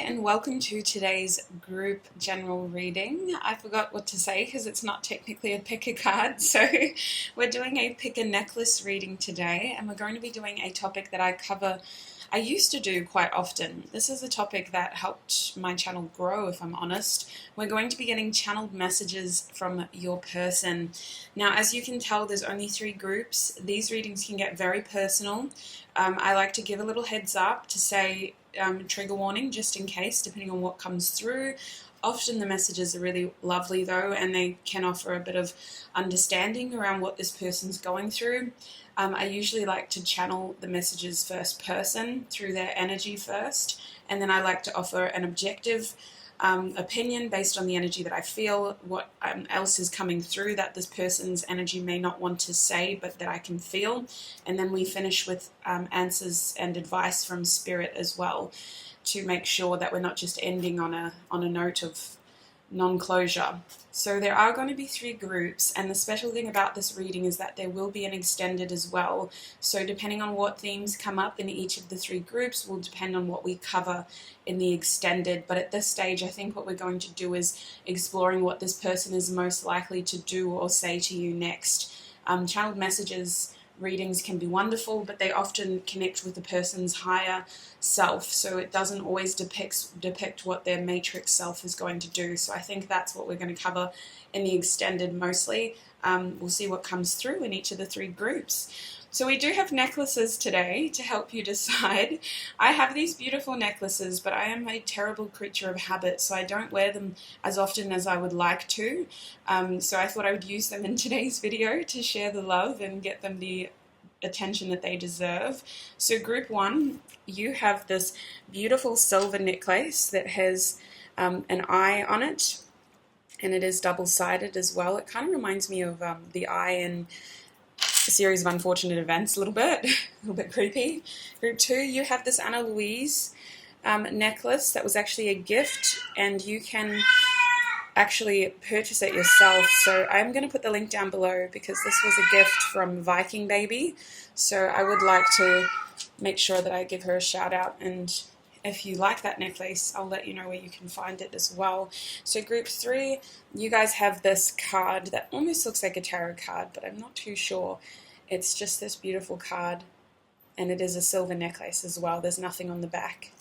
and welcome to today's group general reading. I forgot what to say because it's not technically a pick a card, so we're doing a pick a necklace reading today, and we're going to be doing a topic that I used to do quite often. This is a topic that helped my channel grow, if I'm honest. We're going to be getting channeled messages from your person. Now, as you can tell, there's only 3 groups. These readings can get very personal. I like to give a little heads up to say trigger warning just in case, depending on what comes through. Often the messages are really lovely though, and they can offer a bit of understanding around what this person's going through. I usually like to channel the messages first person through their energy first, and then I like to offer an objective opinion based on the energy that I feel, what else is coming through that this person's energy may not want to say but that I can feel, and then we finish with answers and advice from spirit as well to make sure that we're not just ending on a note of non-closure. So there are going to be 3 groups, and the special thing about this reading is that there will be an extended as well. So depending on what themes come up in each of the 3 groups will depend on what we cover in the extended. But at this stage, I think what we're going to do is exploring what this person is most likely to do or say to you next. Channeled messages readings can be wonderful, but they often connect with the person's higher self, so it doesn't always depict what their matrix self is going to do. So I think that's what we're going to cover in the extended mostly. We'll see what comes through in each of the 3 groups. So we do have necklaces today to help you decide. I have these beautiful necklaces, but I am a terrible creature of habit, so I don't wear them as often as I would like to. So I thought I would use them in today's video to share the love and get them the attention that they deserve. So group 1, you have this beautiful silver necklace that has an eye on it, and it is double-sided as well. It kind of reminds me of the eye in a series of unfortunate events a little bit creepy. Group 2, you have this Ana Luisa necklace that was actually a gift, and you can actually purchase it yourself. So I'm going to put the link down below because this was a gift from Viking Baby. So I would like to make sure that I give her a shout out, and if you like that necklace, I'll let you know where you can find it as well. So group 3, you guys have this card that almost looks like a tarot card, but I'm not too sure. It's just this beautiful card, and it is a silver necklace as well. There's nothing on the back.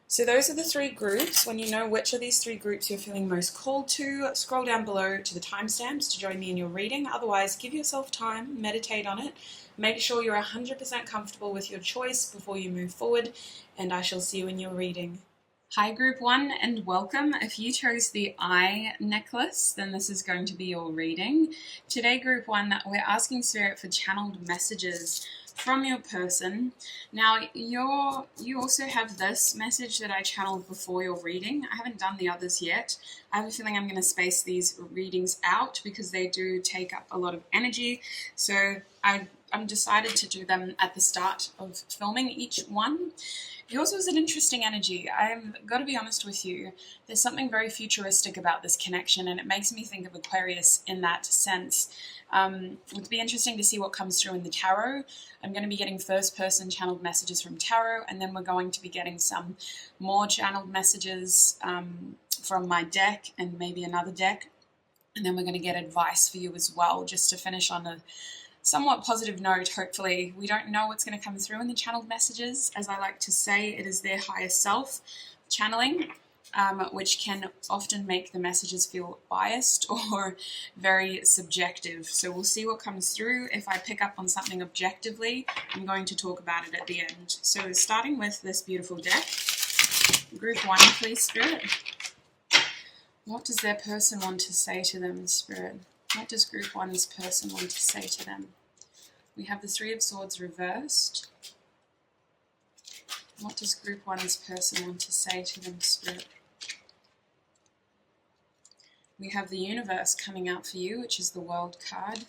So those are the 3 groups. When you know which of these 3 groups you're feeling most called to, scroll down below to the timestamps to join me in your reading. Otherwise, give yourself time, meditate on it. Make sure you're 100% comfortable with your choice before you move forward, and I shall see you in your reading. Hi group 1, and welcome. If you chose the eye necklace, then this is going to be your reading. Today group 1, we're asking Spirit for channeled messages from your person. Now you also have this message that I channeled before your reading. I haven't done the others yet. I have a feeling I'm going to space these readings out because they do take up a lot of energy. So I'm decided to do them at the start of filming each one. Yours was an interesting energy. I've got to be honest with you. There's something very futuristic about this connection, and it makes me think of Aquarius in that sense. It'll be interesting to see what comes through in the tarot. I'm going to be getting first-person channeled messages from tarot, and then we're going to be getting some more channeled messages from my deck and maybe another deck. And then we're going to get advice for you as well, just to finish on a somewhat positive note, hopefully. We don't know what's going to come through in the channeled messages. As I like to say, it is their higher self channeling, which can often make the messages feel biased or very subjective. So we'll see what comes through. If I pick up on something objectively, I'm going to talk about it at the end. So starting with this beautiful deck, group 1, please, Spirit. What does their person want to say to them, Spirit? What does group 1's person want to say to them? We have the 3 of Swords reversed. What does group 1's person want to say to them, Spirit? We have the Universe coming out for you, which is the World card.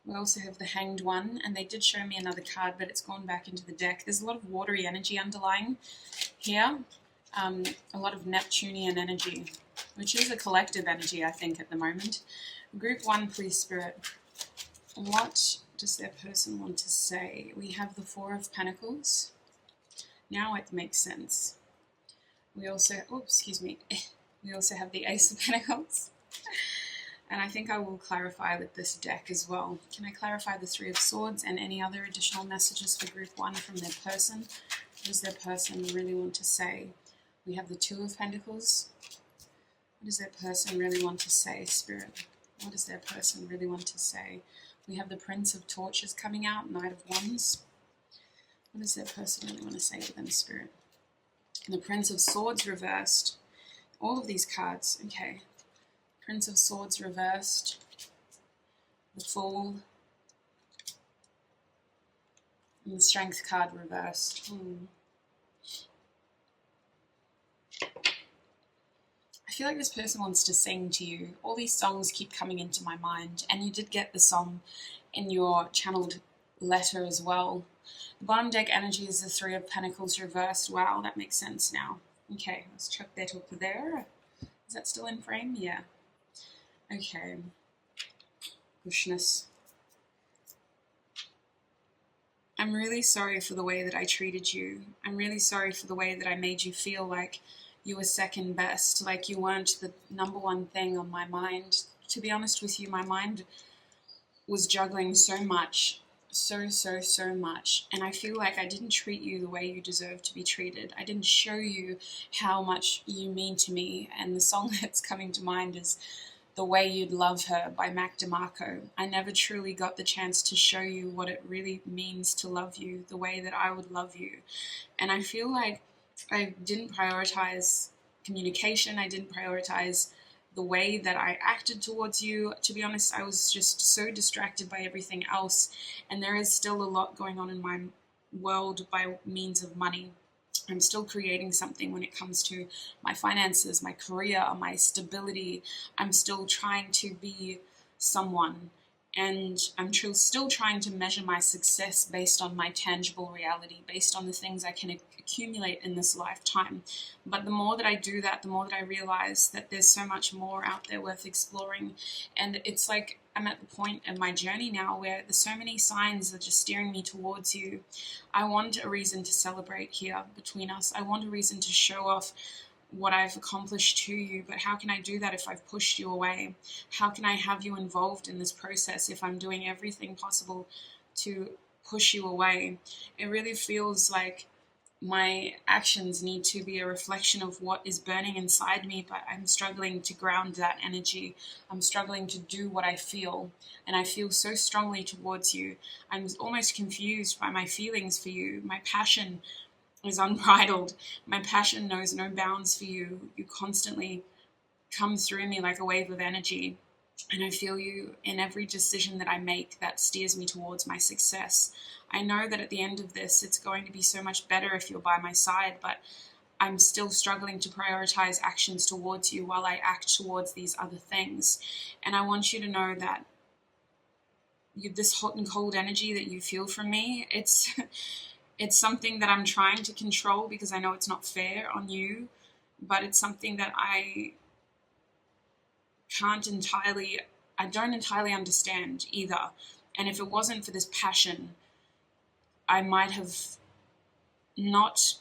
We also have the Hanged One, and they did show me another card, but it's gone back into the deck. There's a lot of watery energy underlying here, a lot of Neptunian energy, which is a collective energy, I think, at the moment. Group 1, please, Spirit. What does their person want to say? We have the 4 of Pentacles. Now it makes sense. We also, we also have the Ace of Pentacles. And I think I will clarify with this deck as well. Can I clarify the Three of Swords and any other additional messages for group 1 from their person? What does their person really want to say? We have the Two of Pentacles. What does their person really want to say, Spirit? What does their person really want to say? We have the Prince of Torches coming out, Knight of Wands. What does their person really want to say to them, Spirit? And the Prince of Swords reversed. All of these cards, okay. Prince of Swords reversed, the Fool, and the Strength card reversed. I feel like this person wants to sing to you. All these songs keep coming into my mind, and you did get the song in your channeled letter as well. The bottom deck energy is the Three of Pentacles reversed. Wow, that makes sense now. Okay, let's chuck that up there. Is that still in frame? Yeah. Okay. Gooshness. I'm really sorry for the way that I treated you. I'm really sorry for the way that I made you feel like you were second best, like you weren't the number one thing on my mind. To be honest with you, my mind was juggling so much, so much, and I feel like I didn't treat you the way you deserve to be treated. I didn't show you how much you mean to me, and the song that's coming to mind is The Way You'd Love Her by Mac DeMarco. I never truly got the chance to show you what it really means to love you, the way that I would love you. And I feel like I didn't prioritize communication. I didn't prioritize the way that I acted towards you. To be honest, I was just so distracted by everything else. And there is still a lot going on in my world by means of money. I'm still creating something when it comes to my finances, my career, my stability. I'm still trying to be someone, and I'm still trying to measure my success based on my tangible reality, based on the things I can accumulate in this lifetime. But the more that I do that, the more that I realize that there's so much more out there worth exploring. And it's like I'm at the point of my journey now where there's so many signs that are just steering me towards you. I want a reason to celebrate here between us. I want a reason to show off what I've accomplished to you, but how can I do that if I've pushed you away? How can I have you involved in this process if I'm doing everything possible to push you away? It really feels like my actions need to be a reflection of what is burning inside me, but I'm struggling to ground that energy. I'm struggling to do what I feel, and I feel so strongly towards you. I'm almost confused by my feelings for you. My passion is unbridled. My passion knows no bounds for you. You constantly come through me like a wave of energy, and I feel you in every decision that I make that steers me towards my success. I know that at the end of this, it's going to be so much better if you're by my side, but I'm still struggling to prioritize actions towards you while I act towards these other things. And I want you to know that this hot and cold energy that you feel from me, it's something that I'm trying to control because I know it's not fair on you, but it's something that I don't entirely understand either. And if it wasn't for this passion, I might have not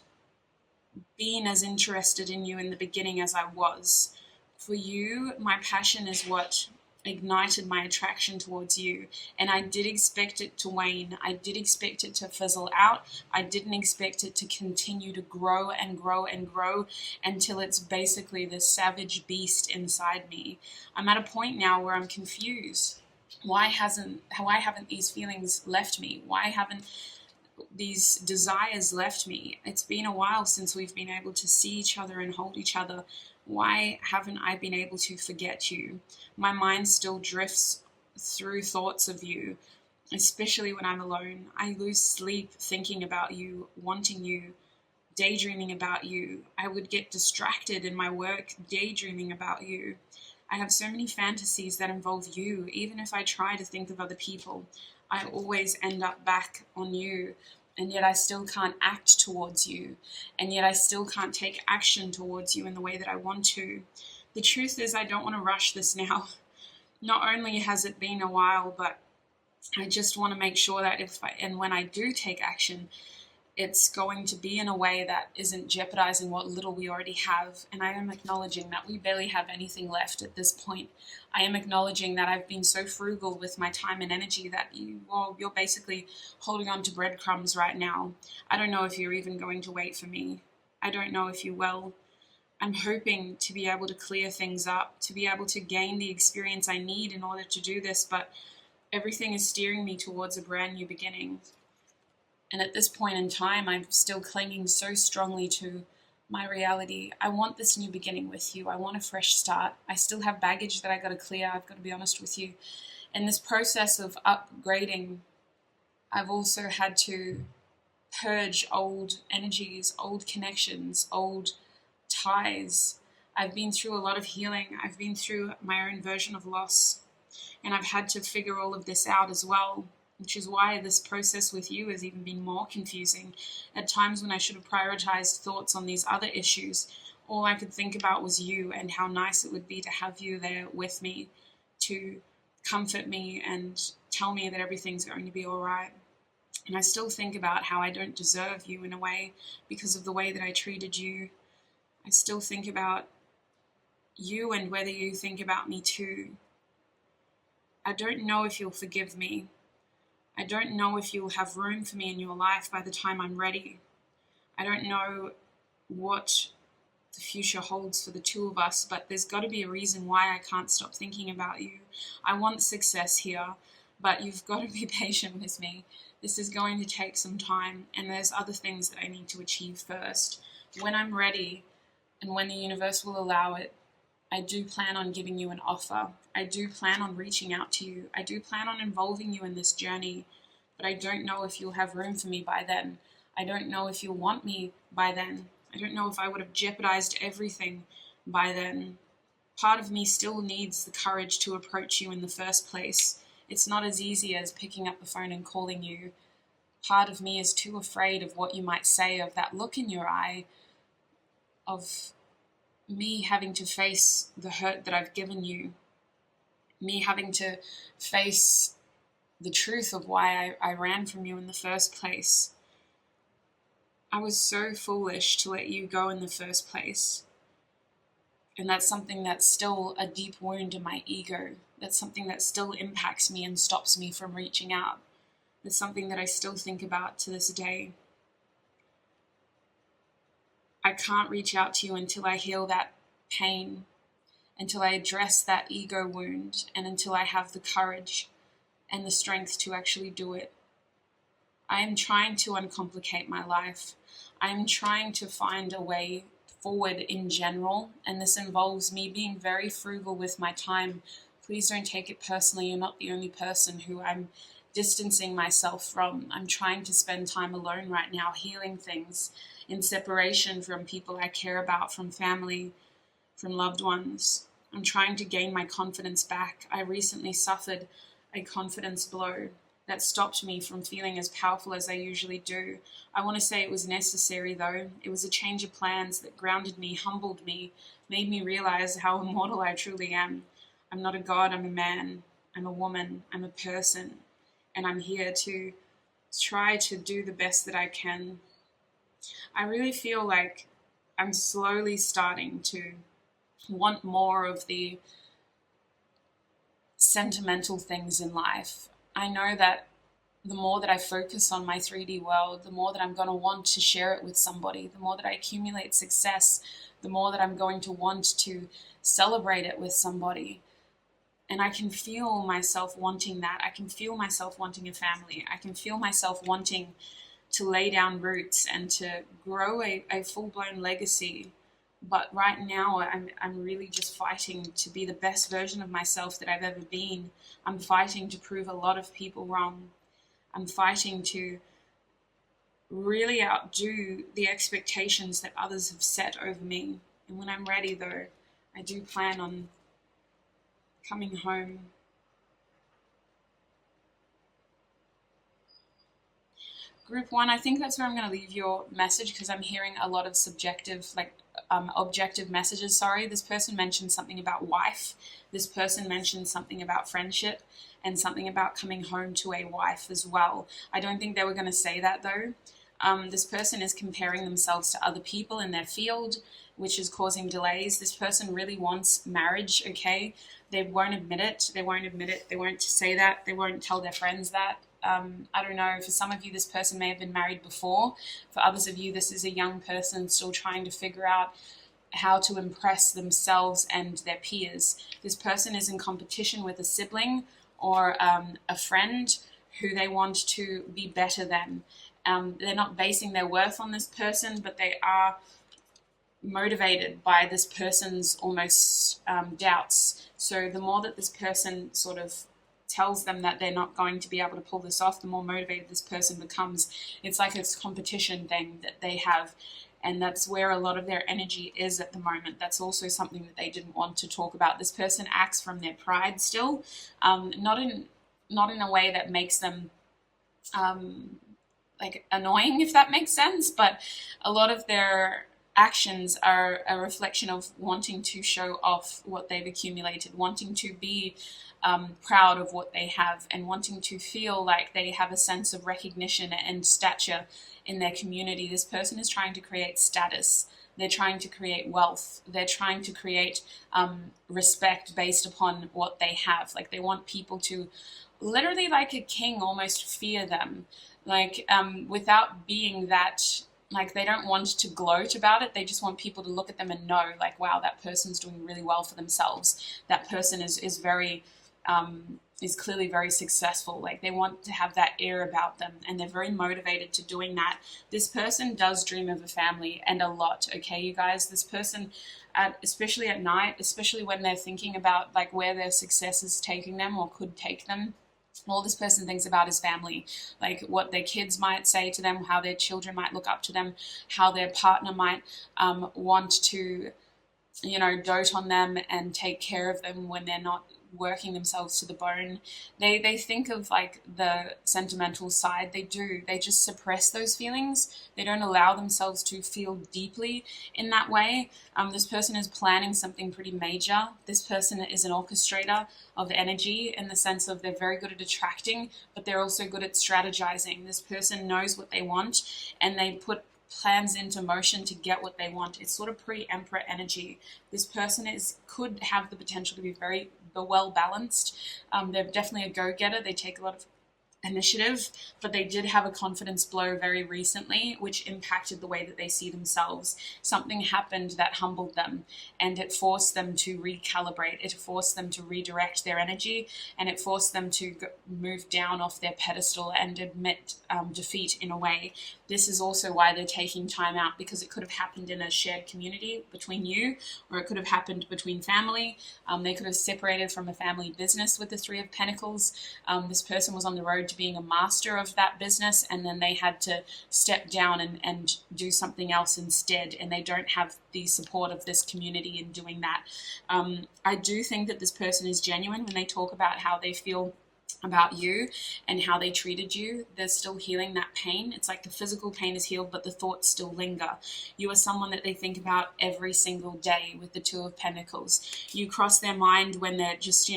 been as interested in you in the beginning as I was. For you, my passion is what ignited my attraction towards you, and I did expect it to wane. I did expect it to fizzle out. I didn't expect it to continue to grow and grow and grow until it's basically this savage beast inside me. I'm at a point now where I'm confused. Why haven't these feelings left me? Why haven't these desires left me? It's been a while since we've been able to see each other and hold each other. Why haven't I been able to forget you? My mind still drifts through thoughts of you, especially when I'm alone. I lose sleep thinking about you, wanting you, daydreaming about you. I would get distracted in my work, daydreaming about you. I have so many fantasies that involve you. Even if I try to think of other people, I always end up back on you. And yet I still can't act towards you. And yet I still can't take action towards you in the way that I want to. The truth is, I don't want to rush this now. Not only has it been a while, but I just want to make sure that when I do take action, it's going to be in a way that isn't jeopardizing what little we already have. And I am acknowledging that we barely have anything left at this point. I am acknowledging that I've been so frugal with my time and energy that you're basically holding on to breadcrumbs right now. I don't know if you're even going to wait for me. I don't know if you will. I'm hoping to be able to clear things up, to be able to gain the experience I need in order to do this, but everything is steering me towards a brand new beginning. And at this point in time, I'm still clinging so strongly to my reality. I want this new beginning with you. I want a fresh start. I still have baggage that I got to clear. I've got to be honest with you. In this process of upgrading, I've also had to purge old energies, old connections, old ties. I've been through a lot of healing. I've been through my own version of loss. And I've had to figure all of this out as well, which is why this process with you has even been more confusing. At times when I should have prioritized thoughts on these other issues, all I could think about was you and how nice it would be to have you there with me to comfort me and tell me that everything's going to be all right. And I still think about how I don't deserve you in a way because of the way that I treated you. I still think about you and whether you think about me too. I don't know if you'll forgive me. I don't know if you'll have room for me in your life by the time I'm ready. I don't know what the future holds for the two of us, but there's got to be a reason why I can't stop thinking about you. I want success here, but you've got to be patient with me. This is going to take some time, and there's other things that I need to achieve first. When I'm ready, and when the universe will allow it, I do plan on giving you an offer. I do plan on reaching out to you. I do plan on involving you in this journey, but I don't know if you'll have room for me by then. I don't know if you'll want me by then. I don't know if I would have jeopardized everything by then. Part of me still needs the courage to approach you in the first place. It's not as easy as picking up the phone and calling you. Part of me is too afraid of what you might say, of that look in your eye, of me having to face the hurt that I've given you, me having to face the truth of why I ran from you in the first place. I was so foolish to let you go in the first place. And that's something that's still a deep wound in my ego. That's something that still impacts me and stops me from reaching out. It's something that I still think about to this day. I can't reach out to you until I heal that pain, until I address that ego wound, and until I have the courage and the strength to actually do it. I am trying to uncomplicate my life. I am trying to find a way forward in general, and this involves me being very frugal with my time. Please don't take it personally. You're not the only person who I'm distancing myself from. I'm trying to spend time alone right now, healing things, in separation from people I care about, from family, from loved ones. I'm trying to gain my confidence back. I recently suffered a confidence blow that stopped me from feeling as powerful as I usually do. I want to say it was necessary though. It was a change of plans that grounded me, humbled me, made me realize how immortal I truly am. I'm not a god, I'm a man, I'm a woman, I'm a person, and I'm here to try to do the best that I can. I really feel like I'm slowly starting to want more of the sentimental things in life. I know that the more that I focus on my 3D world, the more that I'm going to want to share it with somebody. The more that I accumulate success, the more that I'm going to want to celebrate it with somebody. And I can feel myself wanting that. I can feel myself wanting a family. I can feel myself wanting to lay down roots and to grow a full-blown legacy. But right now, I'm really just fighting to be the best version of myself that I've ever been. I'm fighting to prove a lot of people wrong. I'm fighting to really outdo the expectations that others have set over me. And when I'm ready, though, I do plan on coming home. Group 1, I think that's where I'm going to leave your message, because I'm hearing a lot of subjective, objective messages. This person mentioned something about wife. This person mentioned something about friendship and something about coming home to a wife as well. I don't think they were going to say that though. This person is comparing themselves to other people in their field, which is causing delays. This person really wants marriage, okay? They won't admit it. They won't admit it. They won't say that. They won't tell their friends that. I don't know, for some of you, this person may have been married before. For others of you, this is a young person still trying to figure out how to impress themselves and their peers. This person is in competition with a sibling or a friend who they want to be better than. They're not basing their worth on this person, but they are motivated by this person's almost doubts. So the more that this person sort of tells them that they're not going to be able to pull this off, the more motivated this person becomes. It's like a competition thing that they have, and that's where a lot of their energy is at the moment. That's also something that they didn't want to talk about. This person acts from their pride still, not in a way that makes them like annoying, if that makes sense, but a lot of their actions are a reflection of wanting to show off what they've accumulated, wanting to be proud of what they have, and wanting to feel like they have a sense of recognition and stature in their community. This person is trying to create status. They're trying to create wealth. They're trying to create respect based upon what they have. Like, they want people to literally, like a king, almost fear them. Like, without being that, like, they don't want to gloat about it. They just want people to look at them and know, like, wow, that person's doing really well for themselves. That person is very, is clearly very successful. Like, they want to have that air about them, and they're very motivated to doing that. This person does dream of a family, and a lot, okay, you guys? This person, especially at night, especially when they're thinking about, like, where their success is taking them or could take them, all this person thinks about is family, like what their kids might say to them, how their children might look up to them, how their partner might want to, dote on them and take care of them when they're not working themselves to the bone. They think of, like, the sentimental side. They just suppress those feelings. They don't allow themselves to feel deeply in that way. This person is planning something pretty major. This person is an orchestrator of energy, in the sense of they're very good at attracting, but they're also good at strategizing. This person knows what they want, and they put plans into motion to get what they want. It's sort of pre-emperor energy. This person could have the potential to be very well balanced. They're definitely a go-getter. They take a lot of initiative, but they did have a confidence blow very recently, which impacted the way that they see themselves. Something happened that humbled them, and it forced them to recalibrate. It forced them to redirect their energy, and it forced them to move down off their pedestal and admit defeat in a way. This is also why they're taking time out, because it could have happened in a shared community between you, or it could have happened between family. They could have separated from a family business with the Three of Pentacles. This person was on the road to being a master of that business, and then they had to step down and do something else instead, and they don't have the support of this community in doing that. I do think that this person is genuine when they talk about how they feel about you and how they treated you. They're still healing that pain. It's like the physical pain is healed, but the thoughts still linger. You are someone that they think about every single day with the Two of Pentacles. You cross their mind when they're just,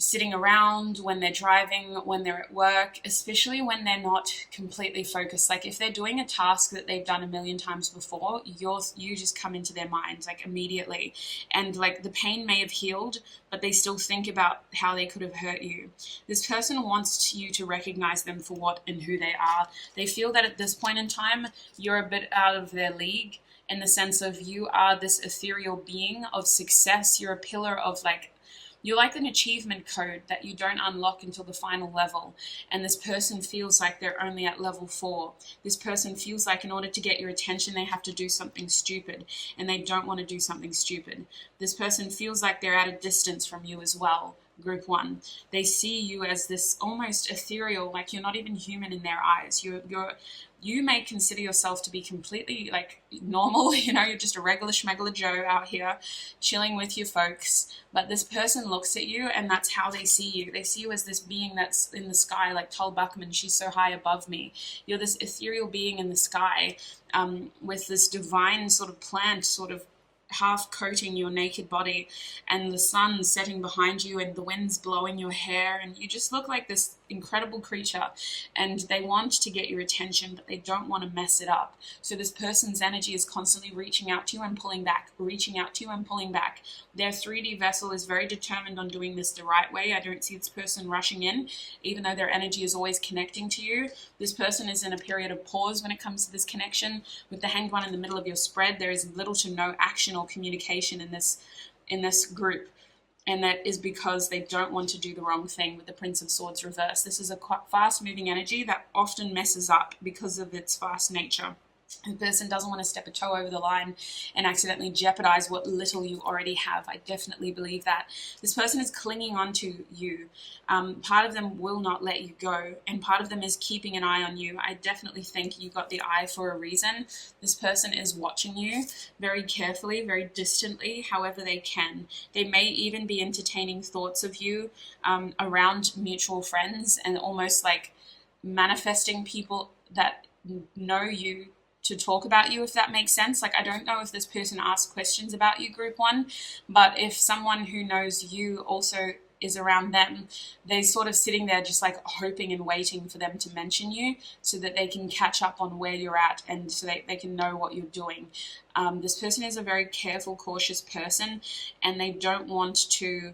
sitting around, when they're driving, when they're at work, especially when they're not completely focused. Like, if they're doing a task that they've done a million times before, you just come into their minds, like, immediately. And, like, the pain may have healed, but they still think about how they could have hurt you. This person wants you to recognize them for what and who they are. They feel that at this point in time, you're a bit out of their league, in the sense of you are this ethereal being of success. You're a pillar of, like, you're like an achievement code that you don't unlock until the final level. And this person feels like they're only at level 4. This person feels like in order to get your attention, they have to do something stupid, and they don't want to do something stupid. This person feels like they're at a distance from you as well. Group 1. They see you as this almost ethereal, like you're not even human in their eyes. You may consider yourself to be completely, like, normal, you're just a regular schmegular Joe out here chilling with your folks, but this person looks at you, and that's how they see you. They see you as this being that's in the sky, like Tull Buckman, she's so high above me. You're this ethereal being in the sky, with this divine sort of plant sort of half coating your naked body, and the sun setting behind you, and the wind's blowing your hair, and you just look like this incredible creature, and they want to get your attention, but they don't want to mess it up. So this person's energy is constantly reaching out to you and pulling back, reaching out to you and pulling back. Their 3D vessel is very determined on doing this the right way. I don't see this person rushing in, even though their energy is always connecting to you. This person is in a period of pause when it comes to this connection. With the Hanged One in the middle of your spread, there is little to no action or communication in this group. And that is because they don't want to do the wrong thing with the Prince of Swords reverse. This is a quite fast-moving energy that often messes up because of its fast nature. The person doesn't want to step a toe over the line and accidentally jeopardize what little you already have. I definitely believe that. This person is clinging on to you. Part of them will not let you go, and part of them is keeping an eye on you. I definitely think you got the eye for a reason. This person is watching you very carefully, very distantly, however they can. They may even be entertaining thoughts of you around mutual friends, and almost like manifesting people that know you to talk about you, if that makes sense. Like, I don't know if this person asks questions about you, group one, but if someone who knows you also is around them, they're sort of sitting there just like hoping and waiting for them to mention you so that they can catch up on where you're at and so they can know what you're doing. This person is a very careful, cautious person, and they don't want to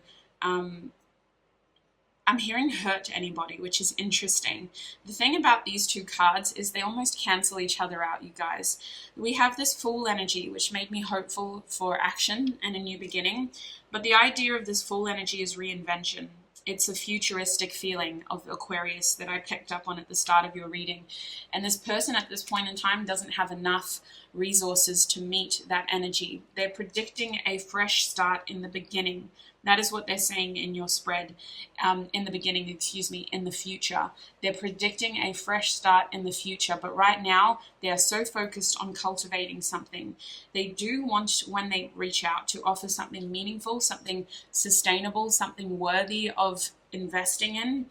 I'm hearing hurt anybody, which is interesting. The thing about these two cards is they almost cancel each other out, you guys. We have this Fool energy, which made me hopeful for action and a new beginning. But the idea of this Fool energy is reinvention. It's a futuristic feeling of Aquarius that I picked up on at the start of your reading. And this person at this point in time doesn't have enough resources to meet that energy. They're predicting a fresh start in the beginning. That is what they're saying in your spread, in the future. They're predicting a fresh start in the future, but right now they are so focused on cultivating something. They do want, when they reach out, to offer something meaningful, something sustainable, something worthy of investing in.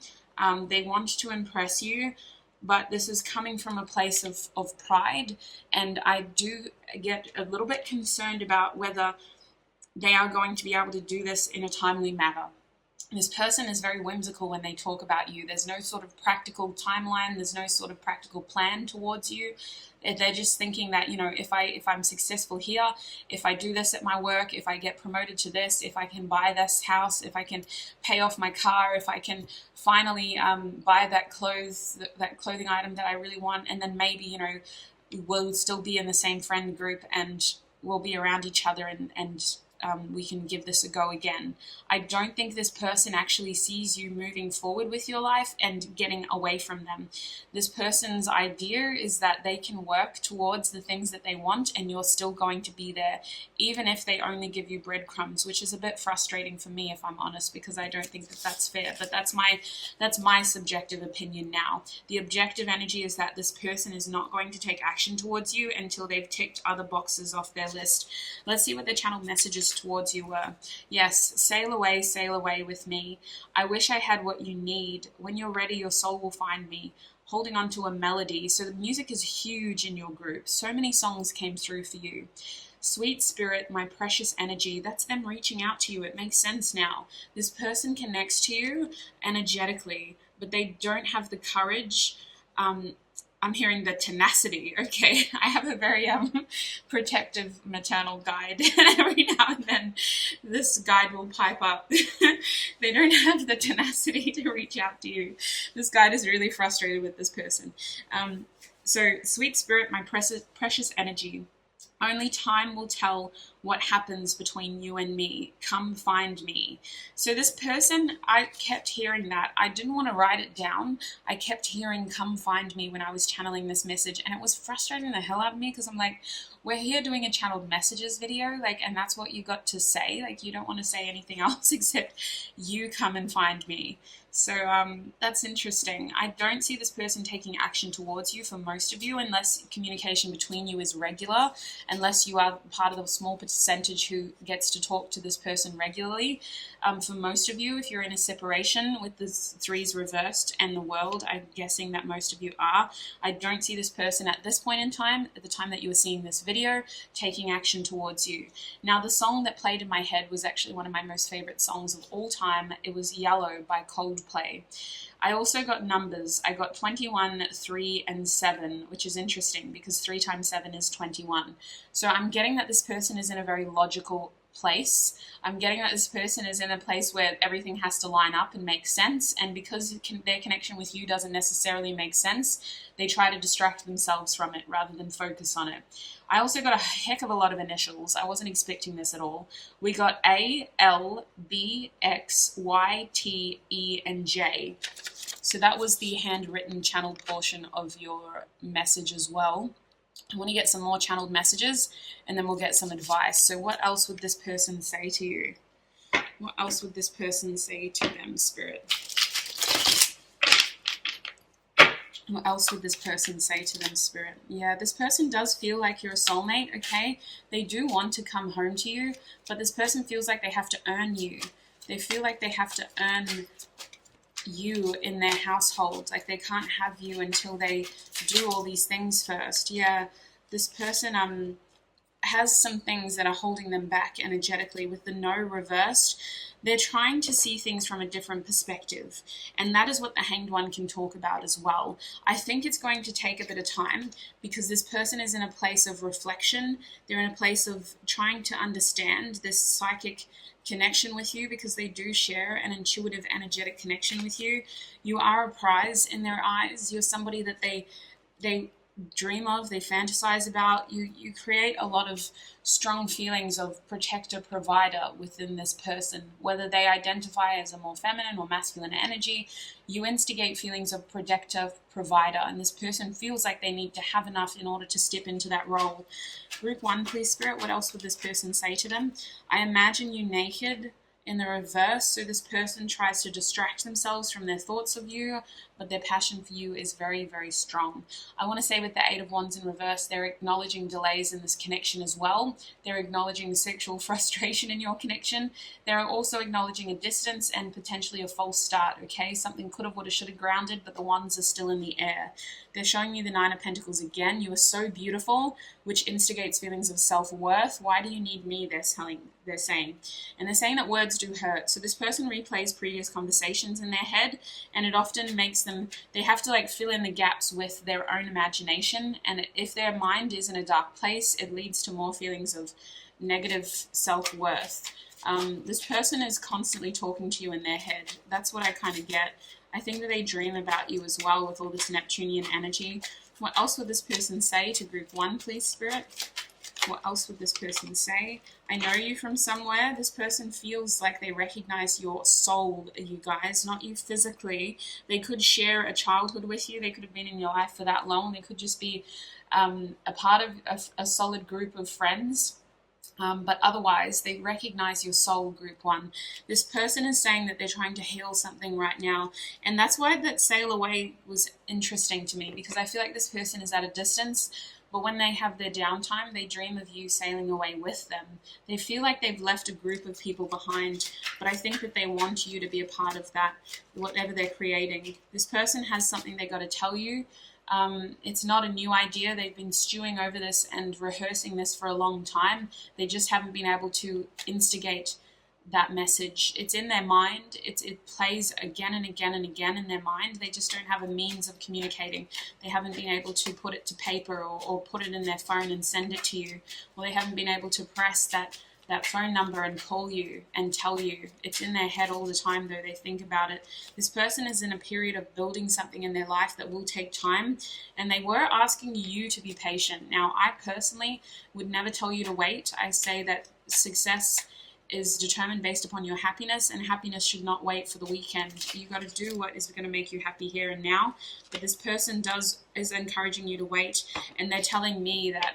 They want to impress you, but this is coming from a place of pride, and I do get a little bit concerned about whether they are going to be able to do this in a timely manner. This person is very whimsical when they talk about you. There's no sort of practical timeline. There's no sort of practical plan towards you. They're just thinking that, you know, if I'm successful here, if I do this at my work, if I get promoted to this, if I can buy this house, if I can pay off my car, if I can finally buy that clothing item that I really want, and then maybe, you know, we'll still be in the same friend group and we'll be around each other and we can give this a go again. I don't think this person actually sees you moving forward with your life and getting away from them. This person's idea is that they can work towards the things that they want and you're still going to be there, even if they only give you breadcrumbs, which is a bit frustrating for me, if I'm honest, because I don't think that that's fair. But that's my subjective opinion now. The objective energy is that this person is not going to take action towards you until they've ticked other boxes off their list. Let's see what the channel messages towards you were. Yes, sail away with me. I wish I had what you need. When you're ready, your soul will find me. Holding on to a melody. So the music is huge in your group. So many songs came through for you. Sweet spirit, my precious energy. That's them reaching out to you. It makes sense now. This person connects to you energetically, but they don't have the courage. I'm hearing the tenacity. Okay, I have a very protective maternal guide, and every now and then this guide will pipe up. They don't have the tenacity to reach out to you. This guide is really frustrated with this person. So, sweet spirit, my precious energy. Only time will tell what happens between you and me. Come find me. So this person, I kept hearing that. I didn't want to write it down. I kept hearing come find me when I was channeling this message, and it was frustrating the hell out of me because I'm like, we're here doing a channeled messages video, like, and that's what you got to say. Like, you don't want to say anything else except you come and find me. So that's interesting. I don't see this person taking action towards you for most of you unless communication between you is regular, unless you are part of the small percentage who gets to talk to this person regularly. For most of you, if you're in a separation with the threes reversed and the world, I'm guessing that most of you are. I don't see this person at this point in time, at the time that you were seeing this video, video, taking action towards you. Now, the song that played in my head was actually one of my most favorite songs of all time. It was Yellow by Coldplay. I also got numbers. I got 21, 3, and 7, which is interesting because 3 times 7 is 21. So I'm getting that this person is in a very logical place. I'm getting that this person is in a place where everything has to line up and make sense, and because their connection with you doesn't necessarily make sense, they try to distract themselves from it rather than focus on it. I also got a heck of a lot of initials. I wasn't expecting this at all. We got A, L, B, X, Y, T, E, and J. So that was the handwritten channeled portion of your message as well. I want to get some more channeled messages, and then we'll get some advice. So what else would this person say to you? What else would this person say to them, Spirit? What else would this person say to them, Spirit? Yeah, this person does feel like you're a soulmate, okay? They do want to come home to you, but this person feels like they have to earn you. They feel like they have to earn you in their household. Like they can't have you until they do all these things first. Yeah, this person has some things that are holding them back energetically. With the no reversed, they're trying to see things from a different perspective, and that is what the Hanged One can talk about as well. I think it's going to take a bit of time because this person is in a place of reflection. They're in a place of trying to understand this psychic connection with you, because they do share an intuitive, energetic connection with you. You are a prize in their eyes. You're somebody that they dream of, they fantasize about. You create a lot of strong feelings of protector, provider within this person. Whether they identify as a more feminine or masculine energy, you instigate feelings of protector, provider, and this person feels like they need to have enough in order to step into that role. Group 1, please, Spirit, what else would this person say to them? I imagine you naked in the reverse, so this person tries to distract themselves from their thoughts of you, but their passion for you is very, very strong. I want to say with the 8 of Wands in reverse, they're acknowledging delays in this connection as well. They're acknowledging sexual frustration in your connection. They're also acknowledging a distance and potentially a false start, okay? Something could have, would have, should have grounded, but the wands are still in the air. They're showing you the 9 of Pentacles again. You are so beautiful, which instigates feelings of self-worth. Why do you need me? They're saying. And they're saying that words do hurt. So this person replays previous conversations in their head, and it often makes them, they have to like fill in the gaps with their own imagination. And if their mind is in a dark place, it leads to more feelings of negative self-worth. This person is constantly talking to you in their head. That's what I kind of get. I think that they dream about you as well with all this Neptunian energy. What else would this person say to group 1, please, Spirit? What else would this person say? I know you from somewhere. This person feels like they recognize your soul, you guys, not you physically. They could share a childhood with you. They could have been in your life for that long. They could just be a part of a solid group of friends. But otherwise, they recognize your soul, group 1. This person is saying that they're trying to heal something right now. And that's why that sail away was interesting to me, because I feel like this person is at a distance, but when they have their downtime, they dream of you sailing away with them. They feel like they've left a group of people behind, but I think that they want you to be a part of that, whatever they're creating. This person has something they got to tell you. It's not a new idea. They've been stewing over this and rehearsing this for a long time. They just haven't been able to instigate that message. It's in their mind. It plays again and again and again in their mind. They just don't have a means of communicating. They haven't been able to put it to paper or put it in their phone and send it to you. Or they haven't been able to press that phone number and call you and tell you. It's in their head all the time, though. They think about it. This person is in a period of building something in their life that will take time, and they were asking you to be patient. Now, I personally would never tell you to wait. I say that success is determined based upon your happiness, and happiness should not wait for the weekend. You got to do what is going to make you happy here and now. But this person is encouraging you to wait, and they're telling me that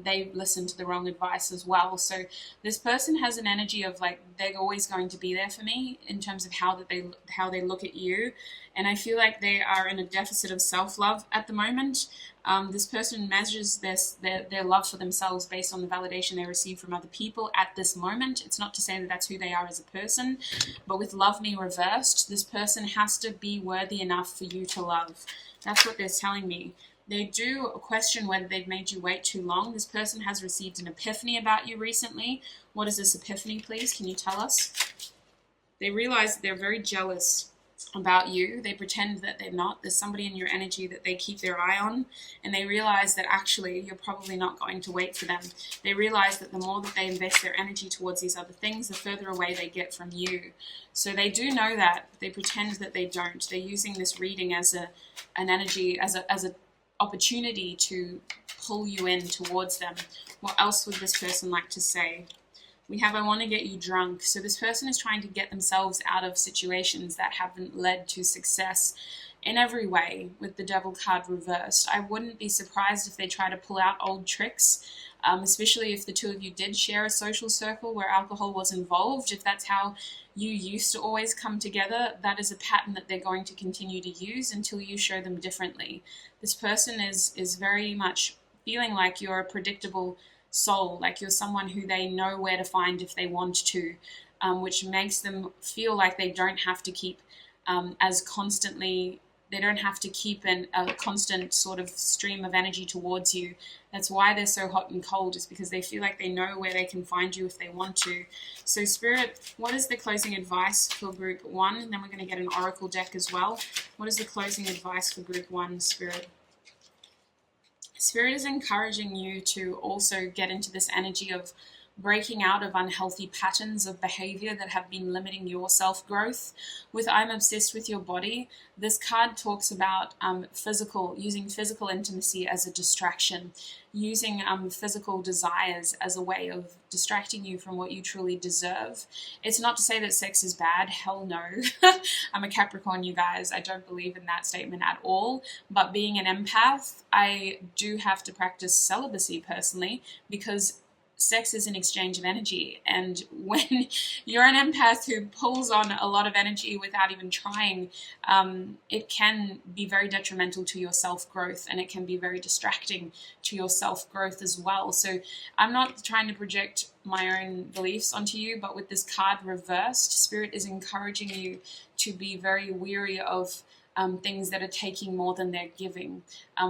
they listened to the wrong advice as well. So this person has an energy of like, they're always going to be there for me in terms of how they look at you. And I feel like they are in a deficit of self-love at the moment. This person measures their love for themselves based on the validation they receive from other people at this moment. It's not to say that that's who they are as a person, but with love me reversed, this person has to be worthy enough for you to love. That's what they're telling me. They do question whether they've made you wait too long. This person has received an epiphany about you recently. What is this epiphany, please? Can you tell us? They realize they're very jealous about you. They pretend that they're not. There's somebody in your energy that they keep their eye on, and they realize that actually you're probably not going to wait for them. They realize that the more that they invest their energy towards these other things, the further away they get from you. So they do know that. They pretend that they don't. They're using this reading as an energy, as a opportunity to pull you in towards them. What else would this person like to say? We have, I want to get you drunk. So this person is trying to get themselves out of situations that haven't led to success in every way, with the Devil card reversed. I wouldn't be surprised if they try to pull out old tricks, especially if the two of you did share a social circle where alcohol was involved. If that's how you used to always come together, that is a pattern that they're going to continue to use until you show them differently. This person is very much feeling like you're a predictable soul, like you're someone who they know where to find if they want to, which makes them feel like they don't have to keep they don't have to keep a constant sort of stream of energy towards you. That's why they're so hot and cold, is because they feel like they know where they can find you if they want to. So Spirit, what is the closing advice for group 1? And then we're going to get an oracle deck as well. What is the closing advice for group 1, Spirit? Spirit is encouraging you to also get into this energy of breaking out of unhealthy patterns of behavior that have been limiting your self-growth. With I'm obsessed with your body, this card talks about using physical intimacy as a distraction, using physical desires as a way of distracting you from what you truly deserve. It's not to say that sex is bad. Hell no. I'm a Capricorn, you guys. I don't believe in that statement at all. But being an empath, I do have to practice celibacy personally, because sex is an exchange of energy, and when you're an empath who pulls on a lot of energy without even trying, it can be very detrimental to your self-growth, and it can be very distracting to your self-growth as well. So I'm not trying to project my own beliefs onto you, but with this card reversed, Spirit is encouraging you to be very weary of things that are taking more than they're giving.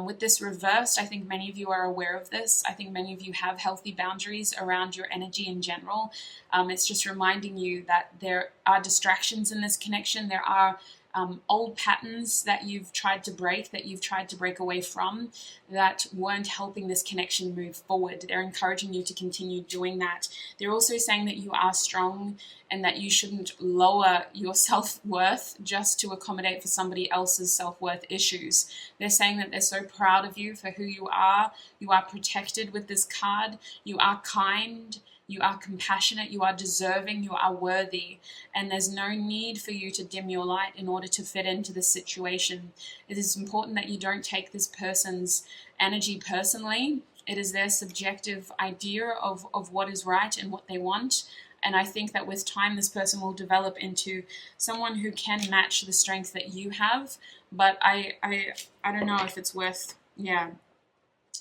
With this reversed, I think many of you are aware of this. I think many of you have healthy boundaries around your energy in general. It's just reminding you that there are distractions in this connection. There are old patterns that you've tried to break away from, that weren't helping this connection move forward. They're encouraging you to continue doing that. They're also saying that you are strong and that you shouldn't lower your self-worth just to accommodate for somebody else's self-worth issues. They're saying that they're so proud of you for who you are. You are protected with this card. You are kind. You are compassionate, you are deserving, you are worthy, and there's no need for you to dim your light in order to fit into this situation. It is important that you don't take this person's energy personally. It is their subjective idea of what is right and what they want. And I think that with time, this person will develop into someone who can match the strength that you have. But I don't know if it's worth,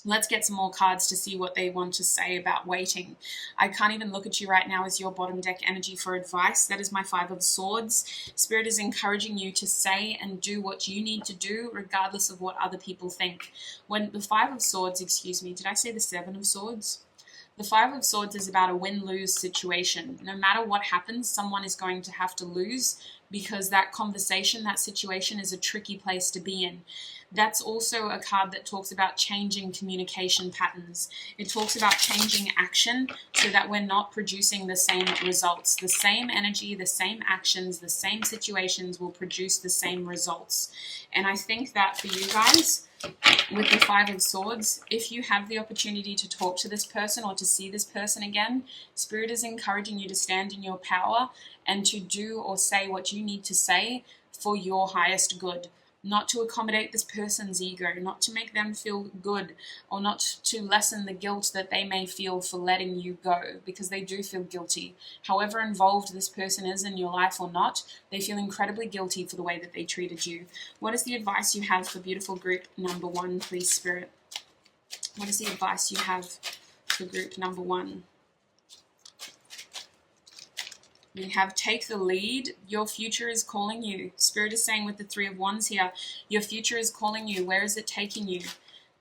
Let's get some more cards to see what they want to say about waiting. I can't even look at you right now as your bottom deck energy for advice. That is my 5 of Swords. Spirit is encouraging you to say and do what you need to do, regardless of what other people think. When the 5 of Swords, did I say the 7 of Swords? The 5 of Swords is about a win-lose situation. No matter what happens, someone is going to have to lose, because that conversation, that situation is a tricky place to be in. That's also a card that talks about changing communication patterns. It talks about changing action so that we're not producing the same results. The same energy, the same actions, the same situations will produce the same results. And I think that for you guys, with the 5 of Swords, if you have the opportunity to talk to this person or to see this person again, Spirit is encouraging you to stand in your power and to do or say what you need to say for your highest good. Not to accommodate this person's ego, not to make them feel good, or not to lessen the guilt that they may feel for letting you go, because they do feel guilty. However involved this person is in your life or not, they feel incredibly guilty for the way that they treated you. What is the advice you have for beautiful group number 1, please, Spirit? What is the advice you have for group number 1? We have take the lead. Your future is calling you. Spirit is saying with the 3 of Wands here, your future is calling you. Where is it taking you?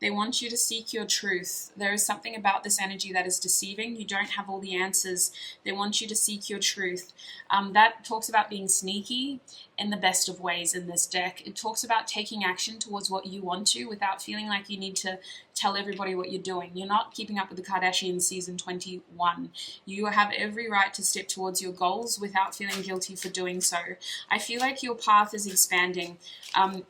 They want you to seek your truth. There is something about this energy that is deceiving. You don't have all the answers. They want you to seek your truth. That talks about being sneaky in the best of ways in this deck. It talks about taking action towards what you want to without feeling like you need to tell everybody what you're doing. You're not keeping up with the Kardashians season 21. You have every right to step towards your goals without feeling guilty for doing so. I feel like your path is expanding.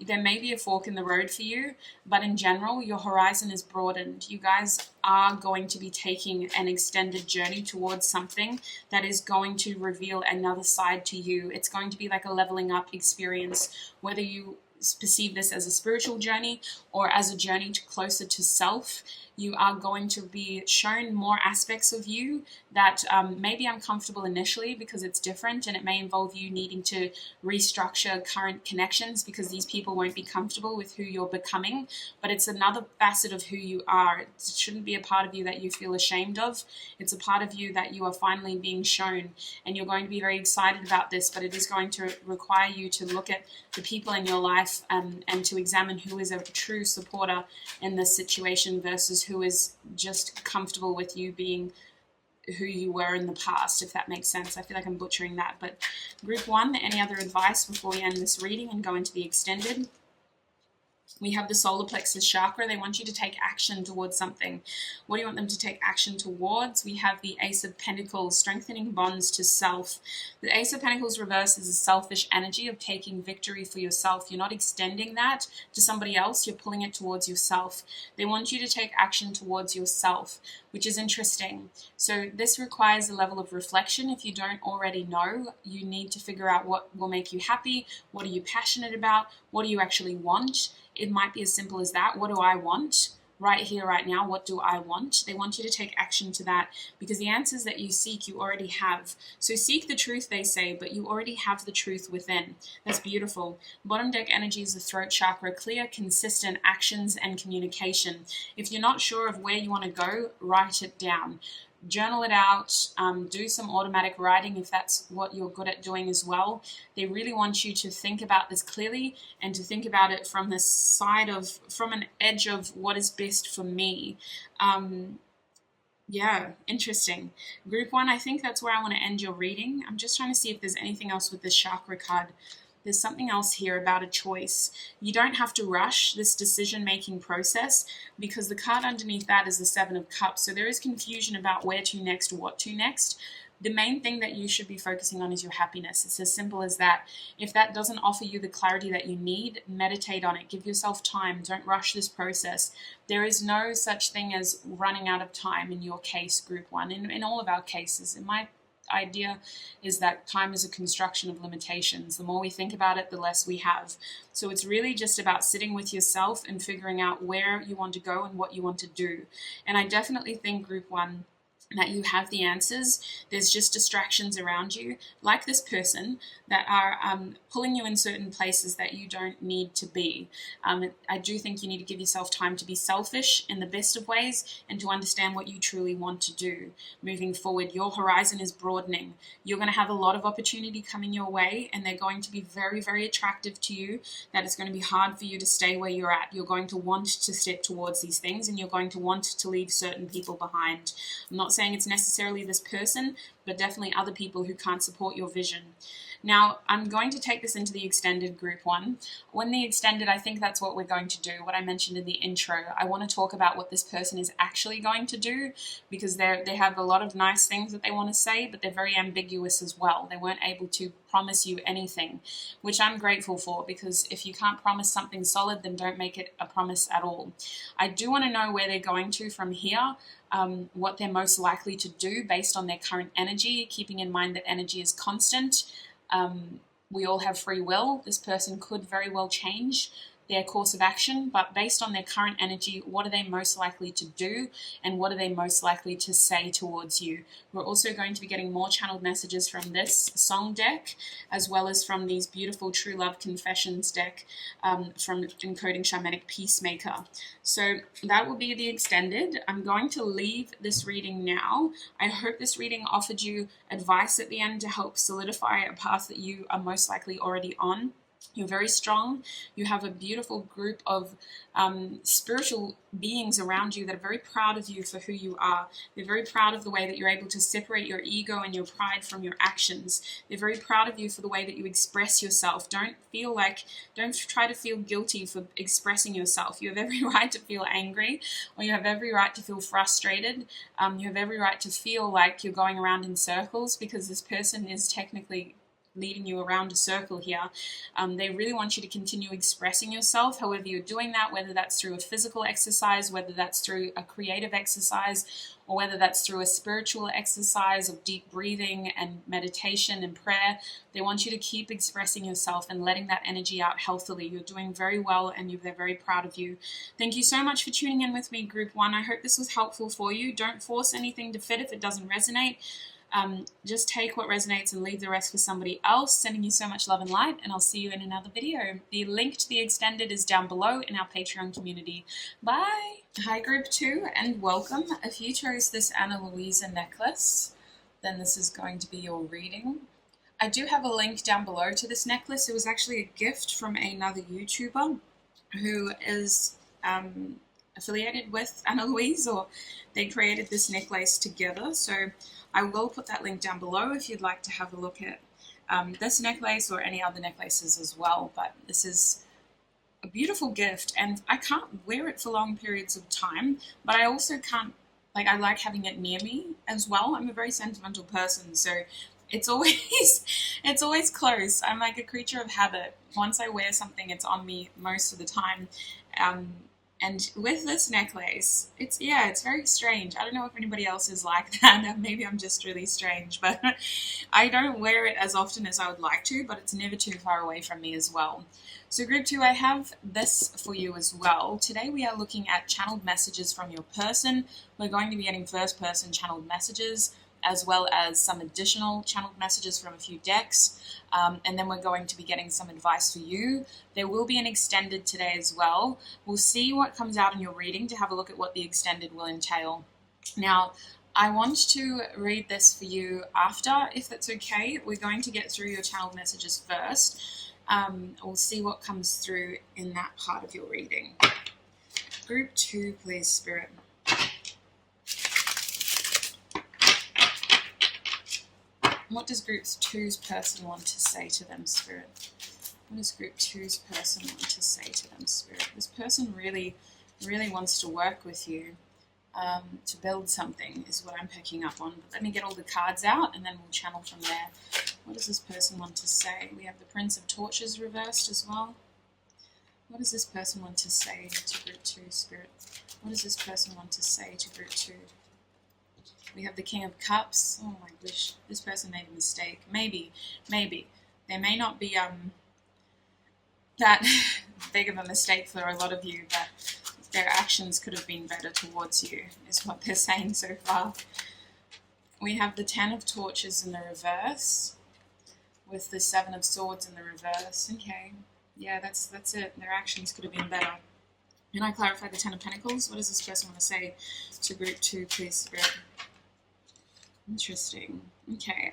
There may be a fork in the road for you, but in general, your horizon is broadened. You guys are going to be taking an extended journey towards something that is going to reveal another side to you. It's going to be like a leveling up experience, whether you perceive this as a spiritual journey or as a journey closer to self. You are going to be shown more aspects of you that may be uncomfortable initially because it's different, and it may involve you needing to restructure current connections because these people won't be comfortable with who you're becoming. But it's another facet of who you are. It shouldn't be a part of you that you feel ashamed of. It's a part of you that you are finally being shown, and you're going to be very excited about this, but it is going to require you to look at the people in your life and to examine who is a true supporter in this situation versus who is just comfortable with you being who you were in the past, if that makes sense. I feel like I'm butchering that. But group 1, any other advice before we end this reading and go into the extended? We have the solar plexus chakra. They want you to take action towards something. What do you want them to take action towards? We have the Ace of Pentacles, strengthening bonds to self. The Ace of Pentacles reverse is a selfish energy of taking victory for yourself. You're not extending that to somebody else. You're pulling it towards yourself. They want you to take action towards yourself, which is interesting. So this requires a level of reflection. If you don't already know, you need to figure out what will make you happy. What are you passionate about? What do you actually want? It might be as simple as that. What do I want? Right here, right now, what do I want? They want you to take action to that because the answers that you seek, you already have. So seek the truth, they say, but you already have the truth within. That's beautiful. Bottom deck energy is the throat chakra, clear, consistent actions and communication. If you're not sure of where you want to go, write it down. Journal it out, do some automatic writing if that's what you're good at doing as well. They really want you to think about this clearly and to think about it from the side of, from an edge of what is best for me. Yeah, interesting. Group 1, I think that's where I want to end your reading. I'm just trying to see if there's anything else with this chakra card. There's something else here about a choice. You don't have to rush this decision-making process because the card underneath that is the Seven of Cups. So there is confusion about where to next, what to next. The main thing that you should be focusing on is your happiness. It's as simple as that. If that doesn't offer you the clarity that you need, meditate on it. Give yourself time. Don't rush this process. There is no such thing as running out of time in your case, Group 1, in all of our cases. In my idea is that time is a construction of limitations. The more we think about it, the less we have. So it's really just about sitting with yourself and figuring out where you want to go and what you want to do. And I definitely think, Group 1, that you have the answers. There's just distractions around you, like this person, that are pulling you in certain places that you don't need to be. I do think you need to give yourself time to be selfish in the best of ways and to understand what you truly want to do moving forward. Your horizon is broadening. You're going to have a lot of opportunity coming your way, and they're going to be very, very attractive to you. That it's going to be hard for you to stay where you're at. You're going to want to step towards these things, and you're going to want to leave certain people behind. I'm not saying it's necessarily this person, but definitely other people who can't support your vision. Now, I'm going to take this into the extended, Group 1. When the extended, I think that's what we're going to do, what I mentioned in the intro. I want to talk about what this person is actually going to do because they have a lot of nice things that they want to say, but they're very ambiguous as well. They weren't able to promise you anything, which I'm grateful for, because if you can't promise something solid, then don't make it a promise at all. I do want to know where they're going to from here, what they're most likely to do based on their current energy, keeping in mind that energy is constant. We all have free will. This person could very well change their course of action, but based on their current energy, what are they most likely to do and what are they most likely to say towards you? We're also going to be getting more channeled messages from this song deck, as well as from these beautiful True Love Confessions deck from Encoding Shamanic Peacemaker. So that will be the extended. I'm going to leave this reading now. I hope this reading offered you advice at the end to help solidify a path that you are most likely already on. You're very strong. You have a beautiful group of spiritual beings around you that are very proud of you for who you are. They're very proud of the way that you're able to separate your ego and your pride from your actions. They're very proud of you for the way that you express yourself. Don't try to feel guilty for expressing yourself. You have every right to feel angry, or you have every right to feel frustrated. You have every right to feel like you're going around in circles, because this person is technically leading you around a circle here. They really want you to continue expressing yourself, however you're doing that, whether that's through a physical exercise, whether that's through a creative exercise, or whether that's through a spiritual exercise of deep breathing and meditation and prayer. They want you to keep expressing yourself and letting that energy out healthily. You're doing very well, and they're very proud of you. Thank you so much for tuning in with me, Group 1. I hope this was helpful for you. Don't force anything to fit if it doesn't resonate. Just take what resonates and leave the rest for somebody else. Sending you so much love and light, and I'll see you in another video. The link to the extended is down below in our Patreon community. Bye! Hi Group 2, and welcome. If you chose this Ana Luisa necklace, then this is going to be your reading. I do have a link down below to this necklace. It was actually a gift from another YouTuber who is affiliated with Ana Luisa, or they created this necklace together. So I will put that link down below if you'd like to have a look at this necklace or any other necklaces as well. But this is a beautiful gift, and I can't wear it for long periods of time, but I also can't, I like having it near me as well. I'm a very sentimental person, so it's always close. I'm like a creature of habit. Once I wear something, it's on me most of the time. And with this necklace, it's very strange. I don't know if anybody else is like that. Maybe I'm just really strange, but I don't wear it as often as I would like to, but it's never too far away from me as well. So Group 2, I have this for you as well. Today we are looking at channeled messages from your person. We're going to be getting first-person channeled messages, as well as some additional channeled messages from a few decks. And then we're going to be getting some advice for you. There will be an extended today as well. We'll see what comes out in your reading to have a look at what the extended will entail. Now, I want to read this for you after, if that's okay. We're going to get through your channeled messages first. We'll see what comes through in that part of your reading. Group 2, please, Spirit. What does Group 2's person want to say to them, Spirit? What does Group 2's person want to say to them, Spirit? This person really, really wants to work with you, to build something, is what I'm picking up on. But let me get all the cards out, and then we'll channel from there. What does this person want to say? We have the Prince of Torches reversed as well. What does this person want to say to Group 2, Spirit? What does this person want to say to Group 2? We have the King of Cups. Oh my gosh, this person made a mistake. Maybe. There may not be that big of a mistake for a lot of you, but their actions could have been better towards you, is what they're saying so far. We have the 10 of Torches in the reverse, with the 7 of Swords in the reverse. Okay, yeah, that's it. Their actions could have been better. Can I clarify the 10 of Pentacles? What does this person want to say to Group 2, please, Spirit? Interesting. Okay,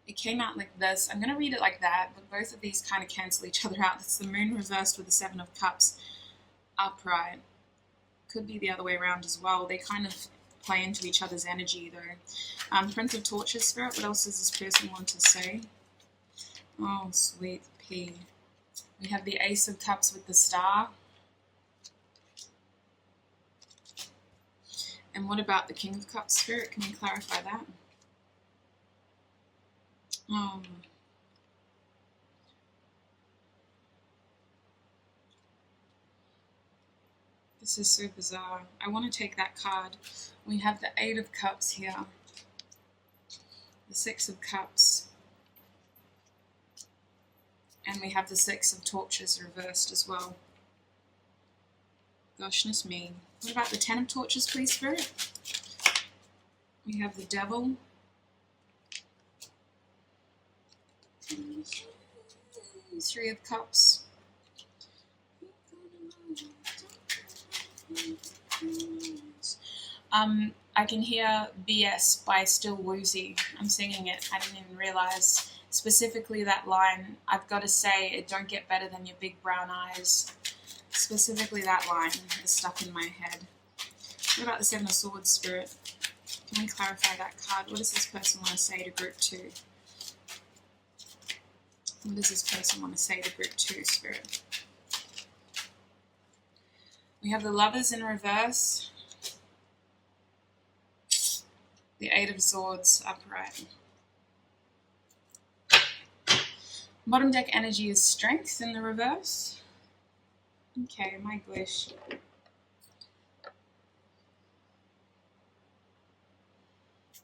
it came out like this. I'm going to read it like that, but both of these kind of cancel each other out. It's the Moon reversed with the 7 of Cups upright. Could be the other way around as well. They kind of play into each other's energy, though. Prince of Torches, Spirit, what else does this person want to say? Oh, sweet pea. We have the Ace of Cups with the Star. And what about the King of Cups, Spirit? Can you clarify that? This is so bizarre. I want to take that card. We have the 8 of Cups here. The 6 of Cups. And we have the 6 of Torches reversed as well. Goshness me. What about the 10 of Torches, please, Spirit? We have the Devil. 3 of Cups. I can hear BS by Still Woozy. I'm singing it. I didn't even realize. Specifically that line, I've got to say, it don't get better than your big brown eyes. Specifically that line is stuck in my head. What about the Seven of Swords, Spirit? Can we clarify that card? What does this person want to say to Group 2? What does this person want to say to Group 2, Spirit? We have the Lovers in reverse. The Eight of Swords upright. Bottom deck energy is Strength in the reverse. Okay, my gosh.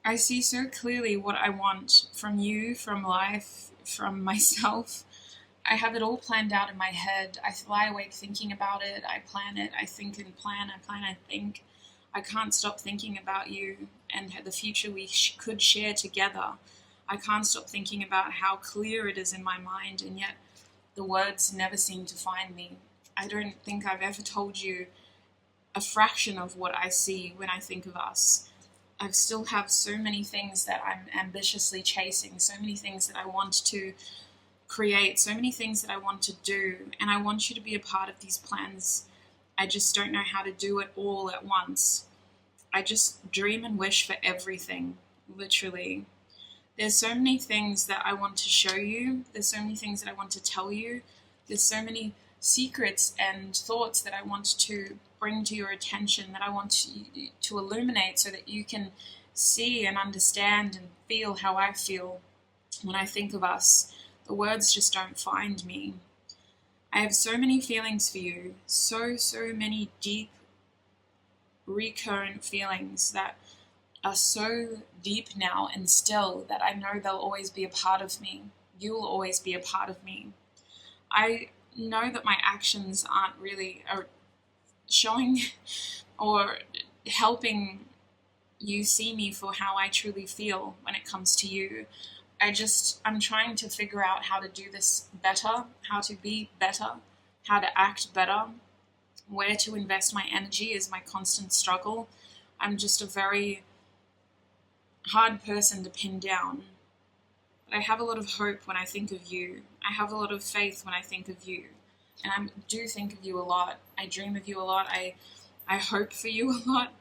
I see so clearly what I want from you, from life, from myself. I have it all planned out in my head. I lie awake thinking about it. I plan it. I think and plan. I plan, I think. I can't stop thinking about you and the future we could share together. I can't stop thinking about how clear it is in my mind, and yet the words never seem to find me. I don't think I've ever told you a fraction of what I see when I think of us. I still have so many things that I'm ambitiously chasing, so many things that I want to create, so many things that I want to do, and I want you to be a part of these plans. I just don't know how to do it all at once. I just dream and wish for everything, literally. There's so many things that I want to show you. There's so many things that I want to tell you. There's so many secrets and thoughts that I want to bring to your attention, that I want to illuminate so that you can see and understand and feel how I feel when I think of us. The words just don't find me. I have so many feelings for you, so many deep, recurrent feelings that are so deep now and still that I know they'll always be a part of me. You'll always be a part of me. I know that my actions aren't really showing or helping you see me for how I truly feel when it comes to you. I'm trying to figure out how to do this better, how to be better, how to act better, where to invest my energy is my constant struggle. I'm just a very hard person to pin down. But I have a lot of hope when I think of you. I have a lot of faith when I think of you. And I do think of you a lot. I dream of you a lot. I hope for you a lot,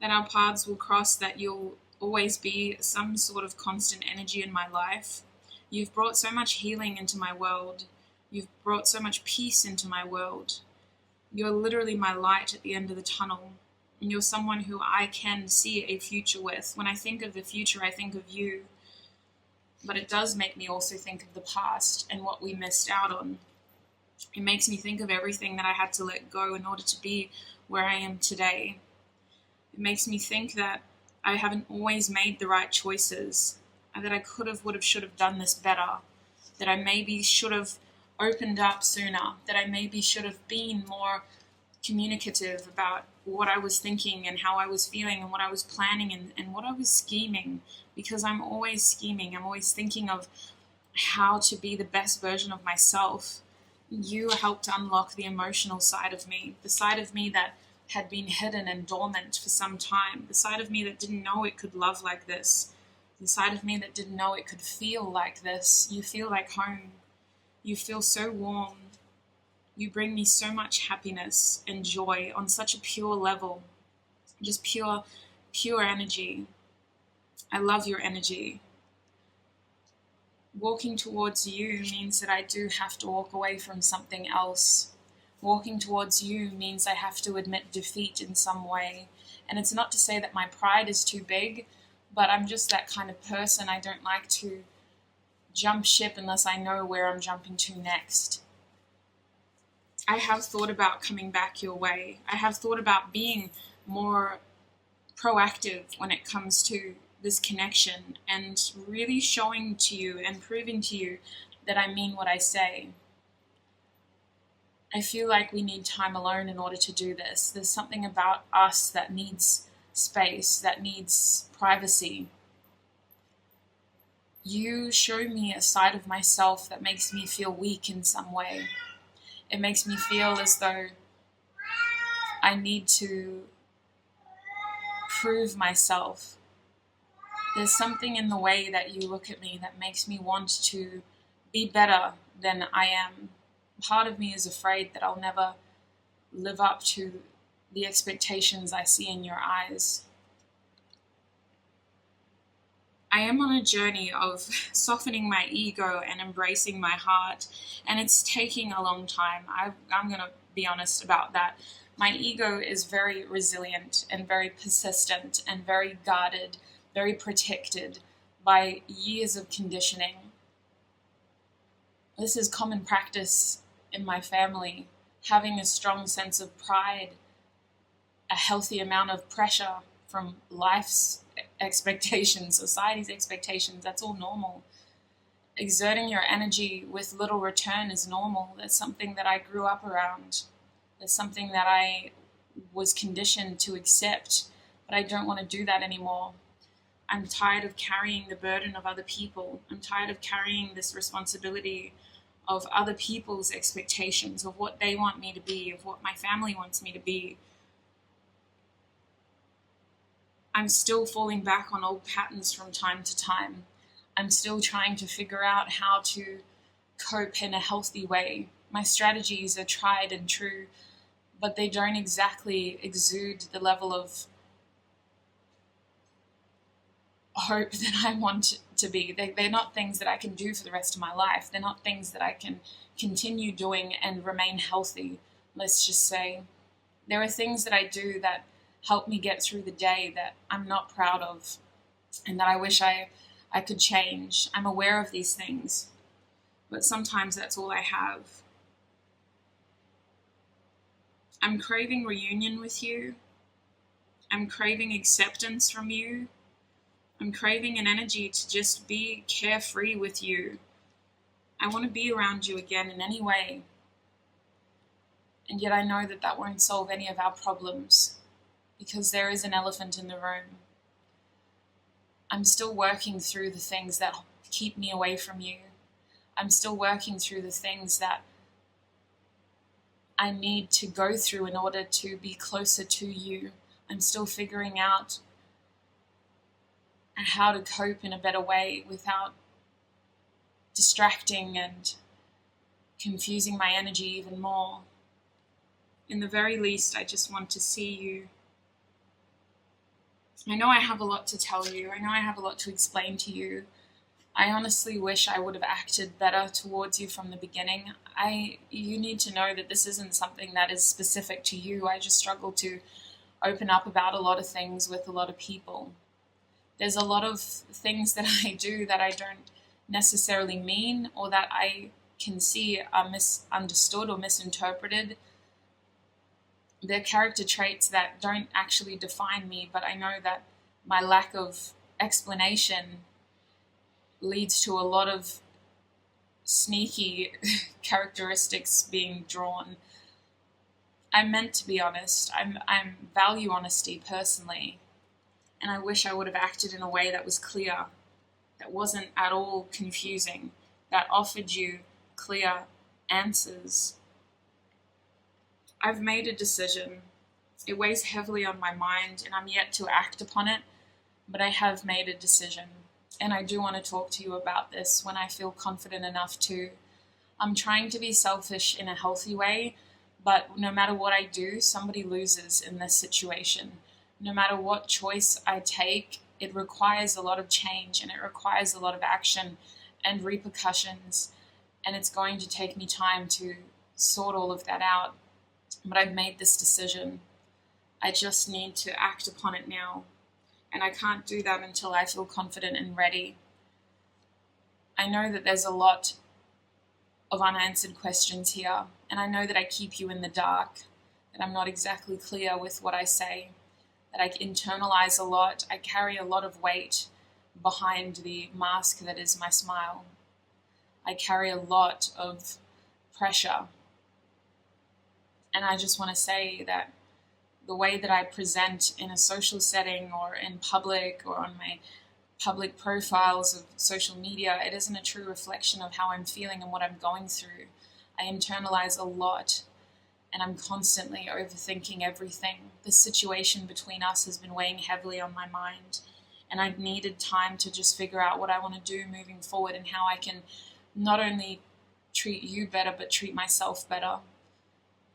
that our paths will cross, that you'll always be some sort of constant energy in my life. You've brought so much healing into my world. You've brought so much peace into my world. You're literally my light at the end of the tunnel. And you're someone who I can see a future with. When I think of the future, I think of you. But it does make me also think of the past and what we missed out on. It makes me think of everything that I had to let go in order to be where I am today. It makes me think that I haven't always made the right choices, and that I could have, would have, should have done this better, that I maybe should have opened up sooner, that I maybe should have been more communicative about what I was thinking and how I was feeling and what I was planning and what I was scheming, because I'm always scheming. I'm always thinking of how to be the best version of myself. You helped to unlock the emotional side of me, the side of me that had been hidden and dormant for some time, the side of me that didn't know it could love like this, the side of me that didn't know it could feel like this. You feel like home. You feel so warm. You bring me so much happiness and joy on such a pure level, just pure energy. I love your energy. Walking towards you means that I do have to walk away from something else. Walking towards you means I have to admit defeat in some way. And it's not to say that my pride is too big, but I'm just that kind of person. I don't like to jump ship unless I know where I'm jumping to next. I have thought about coming back your way. I have thought about being more proactive when it comes to this connection and really showing to you and proving to you that I mean what I say. I feel like we need time alone in order to do this. There's something about us that needs space, that needs privacy. You show me a side of myself that makes me feel weak in some way. It makes me feel as though I need to prove myself. There's something in the way that you look at me that makes me want to be better than I am. Part of me is afraid that I'll never live up to the expectations I see in your eyes. I am on a journey of softening my ego and embracing my heart, and it's taking a long time. I'm going to be honest about that. My ego is very resilient and very persistent and very guarded, very protected by years of conditioning. This is common practice in my family, having a strong sense of pride, a healthy amount of pressure from life's expectations, society's expectations. That's all normal. Exerting your energy with little return is normal. That's something that I grew up around. That's something that I was conditioned to accept, but I don't want to do that anymore. I'm tired of carrying the burden of other people. I'm tired of carrying this responsibility of other people's expectations, of what they want me to be, of what my family wants me to be. I'm still falling back on old patterns from time to time. I'm still trying to figure out how to cope in a healthy way. My strategies are tried and true, but they don't exactly exude the level of hope that I want to be. They're not things that I can do for the rest of my life. They're not things that I can continue doing and remain healthy, let's just say. There are things that I do that help me get through the day that I'm not proud of and that I wish I could change. I'm aware of these things, but sometimes that's all I have. I'm craving reunion with you. I'm craving acceptance from you. I'm craving an energy to just be carefree with you. I want to be around you again in any way. And yet I know that that won't solve any of our problems, because there is an elephant in the room. I'm still working through the things that keep me away from you. I'm still working through the things that I need to go through in order to be closer to you. I'm still figuring out how to cope in a better way without distracting and confusing my energy even more. In the very least, I just want to see you. I know I have a lot to tell you. I know I have a lot to explain to you. I honestly wish I would have acted better towards you from the beginning. You need to know that this isn't something that is specific to you. I just struggle to open up about a lot of things with a lot of people. There's a lot of things that I do that I don't necessarily mean, or that I can see are misunderstood or misinterpreted. They're character traits that don't actually define me, but I know that my lack of explanation leads to a lot of sneaky characteristics being drawn. I'm meant to be honest. I value honesty personally, and I wish I would have acted in a way that was clear, that wasn't at all confusing, that offered you clear answers. I've made a decision. It weighs heavily on my mind, and I'm yet to act upon it, but I have made a decision. And I do want to talk to you about this when I feel confident enough to. I'm trying to be selfish in a healthy way, but no matter what I do, somebody loses in this situation. No matter what choice I take, it requires a lot of change, and it requires a lot of action and repercussions, and it's going to take me time to sort all of that out. But I've made this decision. I just need to act upon it now. And I can't do that until I feel confident and ready. I know that there's a lot of unanswered questions here. And I know that I keep you in the dark. That I'm not exactly clear with what I say. That I internalize a lot. I carry a lot of weight behind the mask that is my smile. I carry a lot of pressure. And I just want to say that the way that I present in a social setting or in public or on my public profiles of social media, it isn't a true reflection of how I'm feeling and what I'm going through. I internalize a lot, and I'm constantly overthinking everything. The situation between us has been weighing heavily on my mind, and I needed time to just figure out what I want to do moving forward and how I can not only treat you better but treat myself better.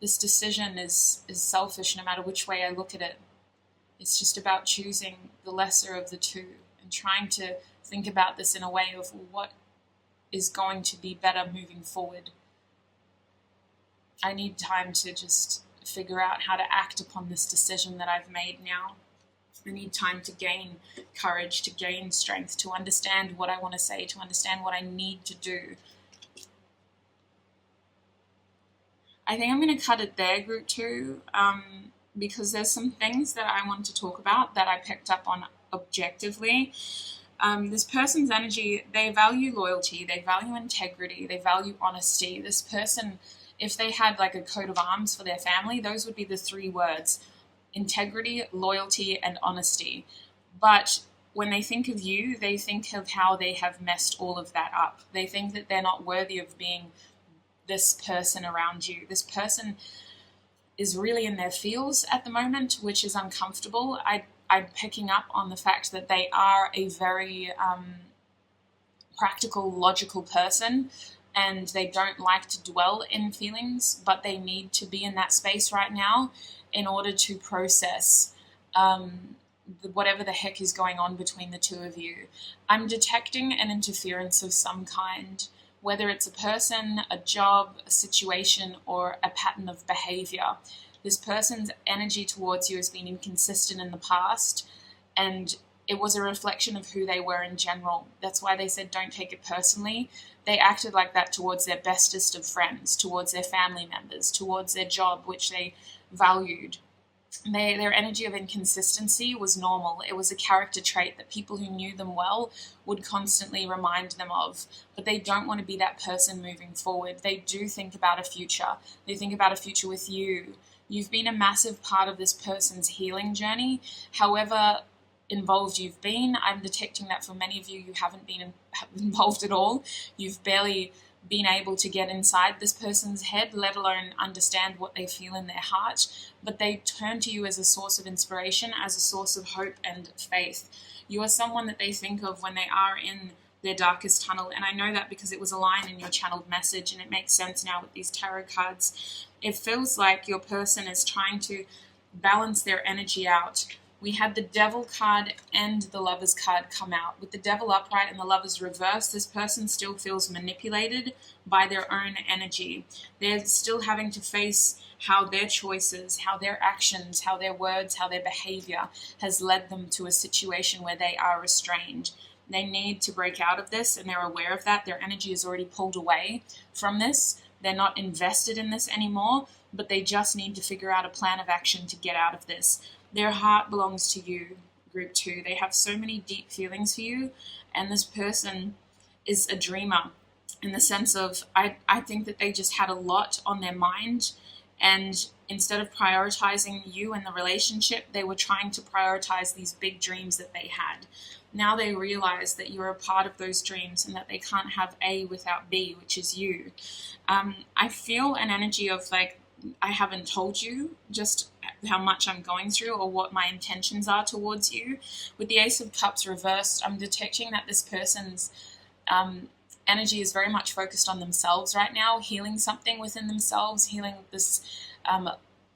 This decision is selfish no matter which way I look at it. It's just about choosing the lesser of the two and trying to think about this in a way of what is going to be better moving forward. I need time to just figure out how to act upon this decision that I've made now. I need time to gain courage, to gain strength, to understand what I want to say, to understand what I need to do. I think I'm going to cut it there, group 2, because there's some things that I want to talk about that I picked up on objectively. This person's energy, they value loyalty, they value integrity, they value honesty. This person, if they had like a coat of arms for their family, those would be the 3 words: integrity, loyalty, and honesty. But when they think of you, they think of how they have messed all of that up. They think that they're not worthy of being this person around you. This person is really in their feels at the moment, which is uncomfortable. I'm picking up on the fact that they are a very practical, logical person, and they don't like to dwell in feelings, but they need to be in that space right now in order to process whatever the heck is going on between the two of you. I'm detecting an interference of some kind, whether it's a person, a job, a situation, or a pattern of behavior. This person's energy towards you has been inconsistent in the past, and it was a reflection of who they were in general. That's why they said don't take it personally. They acted like that towards their bestest of friends, towards their family members, towards their job, which they valued. Their energy of inconsistency was normal. It was a character trait that people who knew them well would constantly remind them of. But they don't want to be that person moving forward. They do think about a future. They think about a future with you. You've been a massive part of this person's healing journey. However involved you've been, I'm detecting that for many of you, you haven't been involved at all. You've barely been able to get inside this person's head, let alone understand what they feel in their heart, but they turn to you as a source of inspiration, as a source of hope and faith. You are someone that they think of when they are in their darkest tunnel, and I know that because it was a line in your channeled message, and it makes sense now with these tarot cards. It feels like your person is trying to balance their energy out. We had the Devil card and the Lover's card come out. With the Devil upright and the Lover's reverse, this person still feels manipulated by their own energy. They're still having to face how their choices, how their actions, how their words, how their behavior has led them to a situation where they are restrained. They need to break out of this, and they're aware of that. Their energy is already pulled away from this. They're not invested in this anymore, but they just need to figure out a plan of action to get out of this. Their heart belongs to you, group 2. They have so many deep feelings for you, and this person is a dreamer in the sense of, I think that they just had a lot on their mind, and instead of prioritizing you and the relationship, they were trying to prioritize these big dreams that they had. Now they realize that you're a part of those dreams and that they can't have A without B, which is you. I feel an energy of like, I haven't told you just how much I'm going through or what my intentions are towards you. With the Ace of Cups reversed, I'm detecting that this person's energy is very much focused on themselves right now, healing something within themselves, healing this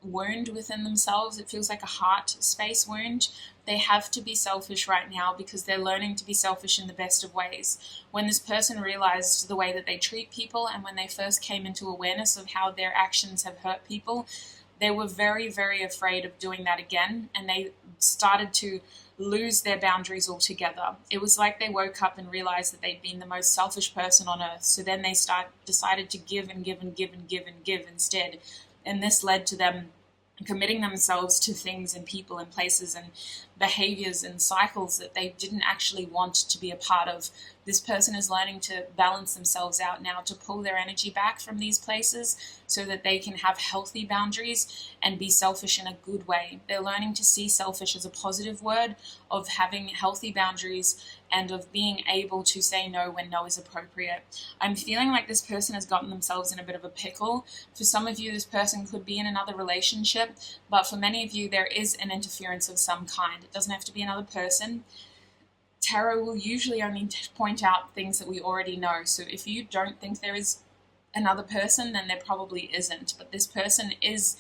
wound within themselves. It feels like a heart space wound. They have to be selfish right now because they're learning to be selfish in the best of ways. When this person realized the way that they treat people, and when they first came into awareness of how their actions have hurt people, they were very, very afraid of doing that again, and they started to lose their boundaries altogether. It was like they woke up and realized that they'd been the most selfish person on earth, so then they decided to give and give and give and give and give instead. And this led to them committing themselves to things and people and places and behaviors and cycles that they didn't actually want to be a part of. This person is learning to balance themselves out now, to pull their energy back from these places so that they can have healthy boundaries and be selfish in a good way. They're learning to see selfish as a positive word of having healthy boundaries and of being able to say no when no is appropriate. I'm feeling like this person has gotten themselves in a bit of a pickle. For some of you, this person could be in another relationship, but for many of you, there is an interference of some kind. It doesn't have to be another person. tarot will usually only point out things that we already know. So if you don't think there is another person, then there probably isn't. But this person is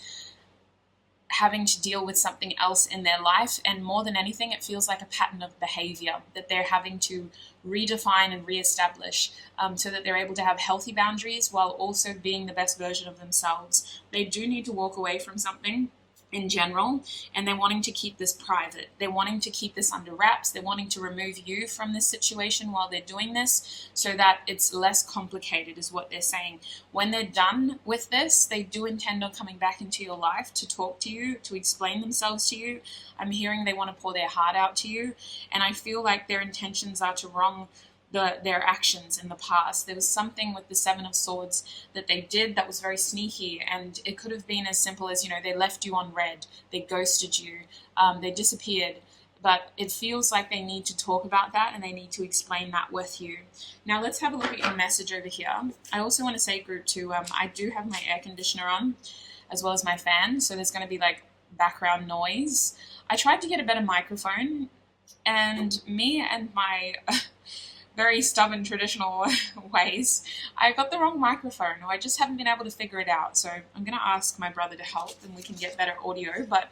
having to deal with something else in their life, and more than anything, it feels like a pattern of behavior that they're having to redefine and reestablish, so that they're able to have healthy boundaries while also being the best version of themselves. They do need to walk away from something in general, and they're wanting to keep this private. They're wanting to keep this under wraps. They're wanting to remove you from this situation while they're doing this so that it's less complicated, is what they're saying. When they're done with this, they do intend on coming back into your life to talk to you, to explain themselves to you. I'm hearing they want to pour their heart out to you, and I feel like their intentions are to wrong their actions in the past. There was something with the Seven of Swords that they did that was very sneaky, and it could have been as simple as, they left you on red, they ghosted you, they disappeared, but it feels like they need to talk about that and they need to explain that with you. Now let's have a look at your message over here. I also want to say, group 2, I do have my air conditioner on as well as my fan, so there's going to be like background noise. I tried to get a better microphone, and me and my very stubborn traditional ways, I got the wrong microphone, or I just haven't been able to figure it out. So I'm going to ask my brother to help and we can get better audio. But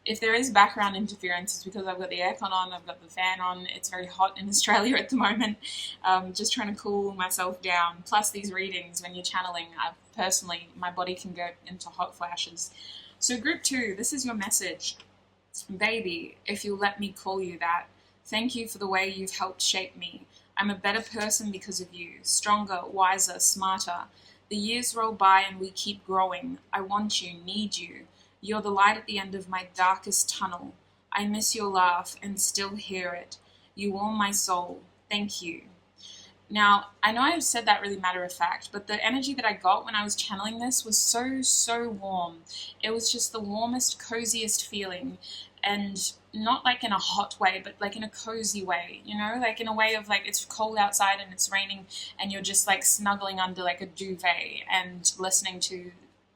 if there is background interference, it's because I've got the aircon on, I've got the fan on. It's very hot in Australia at the moment. Just trying to cool myself down. Plus these readings, when you're channeling, personally, my body can go into hot flashes. So group 2, this is your message. Baby, if you'll let me call you that, thank you for the way you've helped shape me. I'm a better person because of you, stronger, wiser, smarter. The years roll by and we keep growing. I want you, need you. You're the light at the end of my darkest tunnel. I miss your laugh and still hear it. You warm my soul. Thank you. Now, I know I've said that really matter of fact, but the energy that I got when I was channeling this was so, so warm. It was just the warmest, coziest feeling. And not like in a hot way, but like in a cozy way, like in a way of like it's cold outside and it's raining and you're just like snuggling under like a duvet and listening to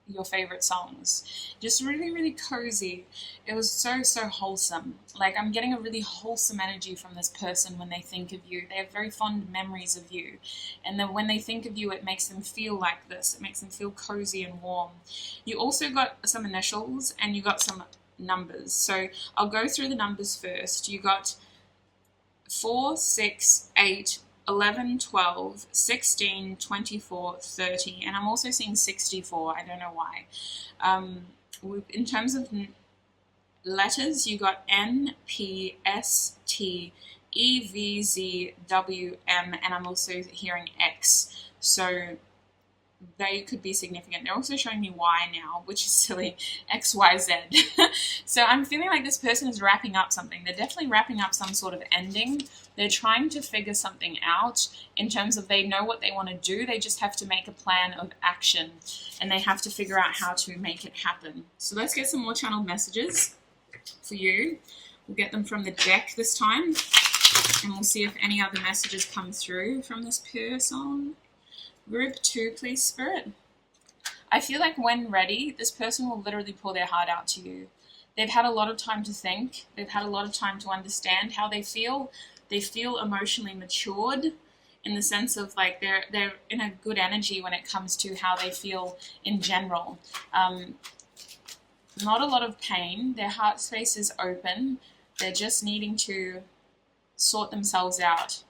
your favorite songs. Just really, really cozy. It was so, so wholesome. Like I'm getting a really wholesome energy from this person when they think of you. They have very fond memories of you. And then when they think of you, it makes them feel like this. It makes them feel cozy and warm. You also got some initials and you got some numbers. So I'll go through the numbers first. You got 4, 6, 8, 11, 12, 16, 24, 30, and I'm also seeing 64. I don't know why. In terms of letters, you got N, P, S, T, E, V, Z, W, M, and I'm also hearing X. So they could be significant. They're also showing me Y now, which is silly. X, Y, Z. So I'm feeling like this person is wrapping up something. They're definitely wrapping up some sort of ending. They're trying to figure something out in terms of they know what they want to do. They just have to make a plan of action and they have to figure out how to make it happen. So let's get some more channeled messages for you. We'll get them from the deck this time and we'll see if any other messages come through from this person. Group 2, please, Spirit. I feel like when ready, this person will literally pour their heart out to you. They've had a lot of time to think. They've had a lot of time to understand how they feel. They feel emotionally matured in the sense of like they're in a good energy when it comes to how they feel in general. Not a lot of pain. Their heart space is open. They're just needing to sort themselves out.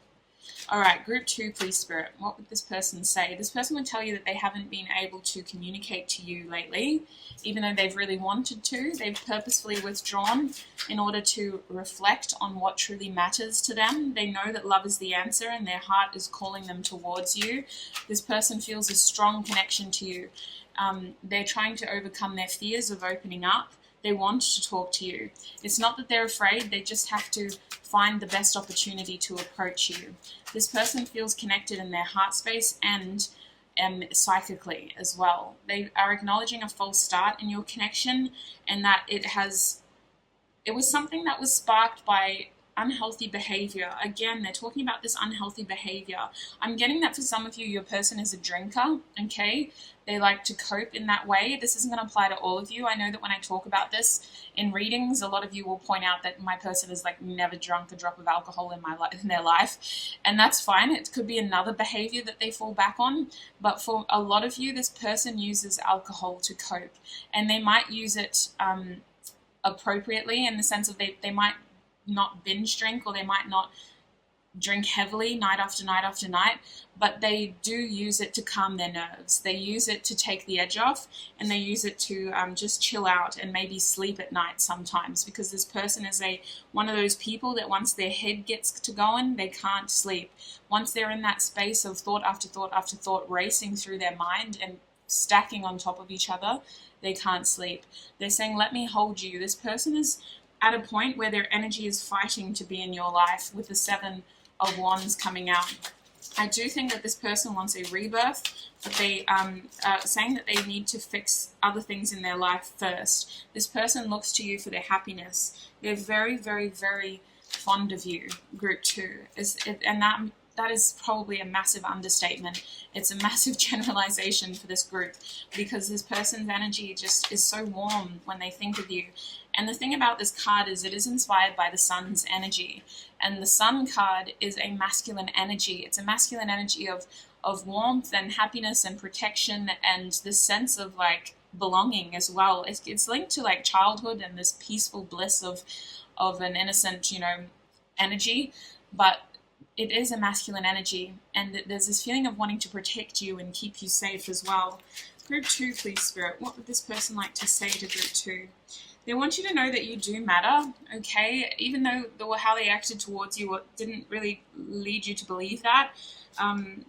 All right, group 2, please, Spirit. What would this person say? This person would tell you that they haven't been able to communicate to you lately, even though they've really wanted to. They've purposefully withdrawn in order to reflect on what truly matters to them. They know that love is the answer and their heart is calling them towards you. This person feels a strong connection to you. They're trying to overcome their fears of opening up. They want to talk to you. It's not that they're afraid, they just have to find the best opportunity to approach you. This person feels connected in their heart space and psychically as well. They are acknowledging a false start in your connection and that it was something that was sparked by unhealthy behavior. Again, they're talking about this unhealthy behavior. I'm getting that for some of you, your person is a drinker, okay? They like to cope in that way. This isn't going to apply to all of you. I know that when I talk about this in readings, a lot of you will point out that my person has like never drunk a drop of alcohol in their life, and that's fine. It could be another behavior that they fall back on, but for a lot of you, this person uses alcohol to cope, and they might use it appropriately, in the sense of they might not binge drink, or they might not drink heavily night after night after night, but they do use it to calm their nerves. They use it to take the edge off, and they use it to just chill out and maybe sleep at night sometimes, because this person is one of those people that once their head gets to going, they can't sleep. Once they're in that space of thought after thought after thought racing through their mind and stacking on top of each other, they can't sleep. They're saying, let me hold you. This person is at a point where their energy is fighting to be in your life, with the 7 of Wands coming out. I do think that this person wants a rebirth, but they are saying that they need to fix other things in their life first. This person looks to you for their happiness. They're very, very, very fond of you, group 2. And that is probably a massive understatement. It's a massive generalization for this group, because this person's energy just is so warm when they think of you. And the thing about this card is it is inspired by the sun's energy. And the sun card is a masculine energy. It's a masculine energy of warmth and happiness and protection, and this sense of like belonging as well. It's linked to like childhood and this peaceful bliss of an innocent, energy. But it is a masculine energy, and there's this feeling of wanting to protect you and keep you safe as well. Group 2, please, Spirit. What would this person like to say to Group 2? They want you to know that you do matter, okay? Even though how they acted towards you didn't really lead you to believe that,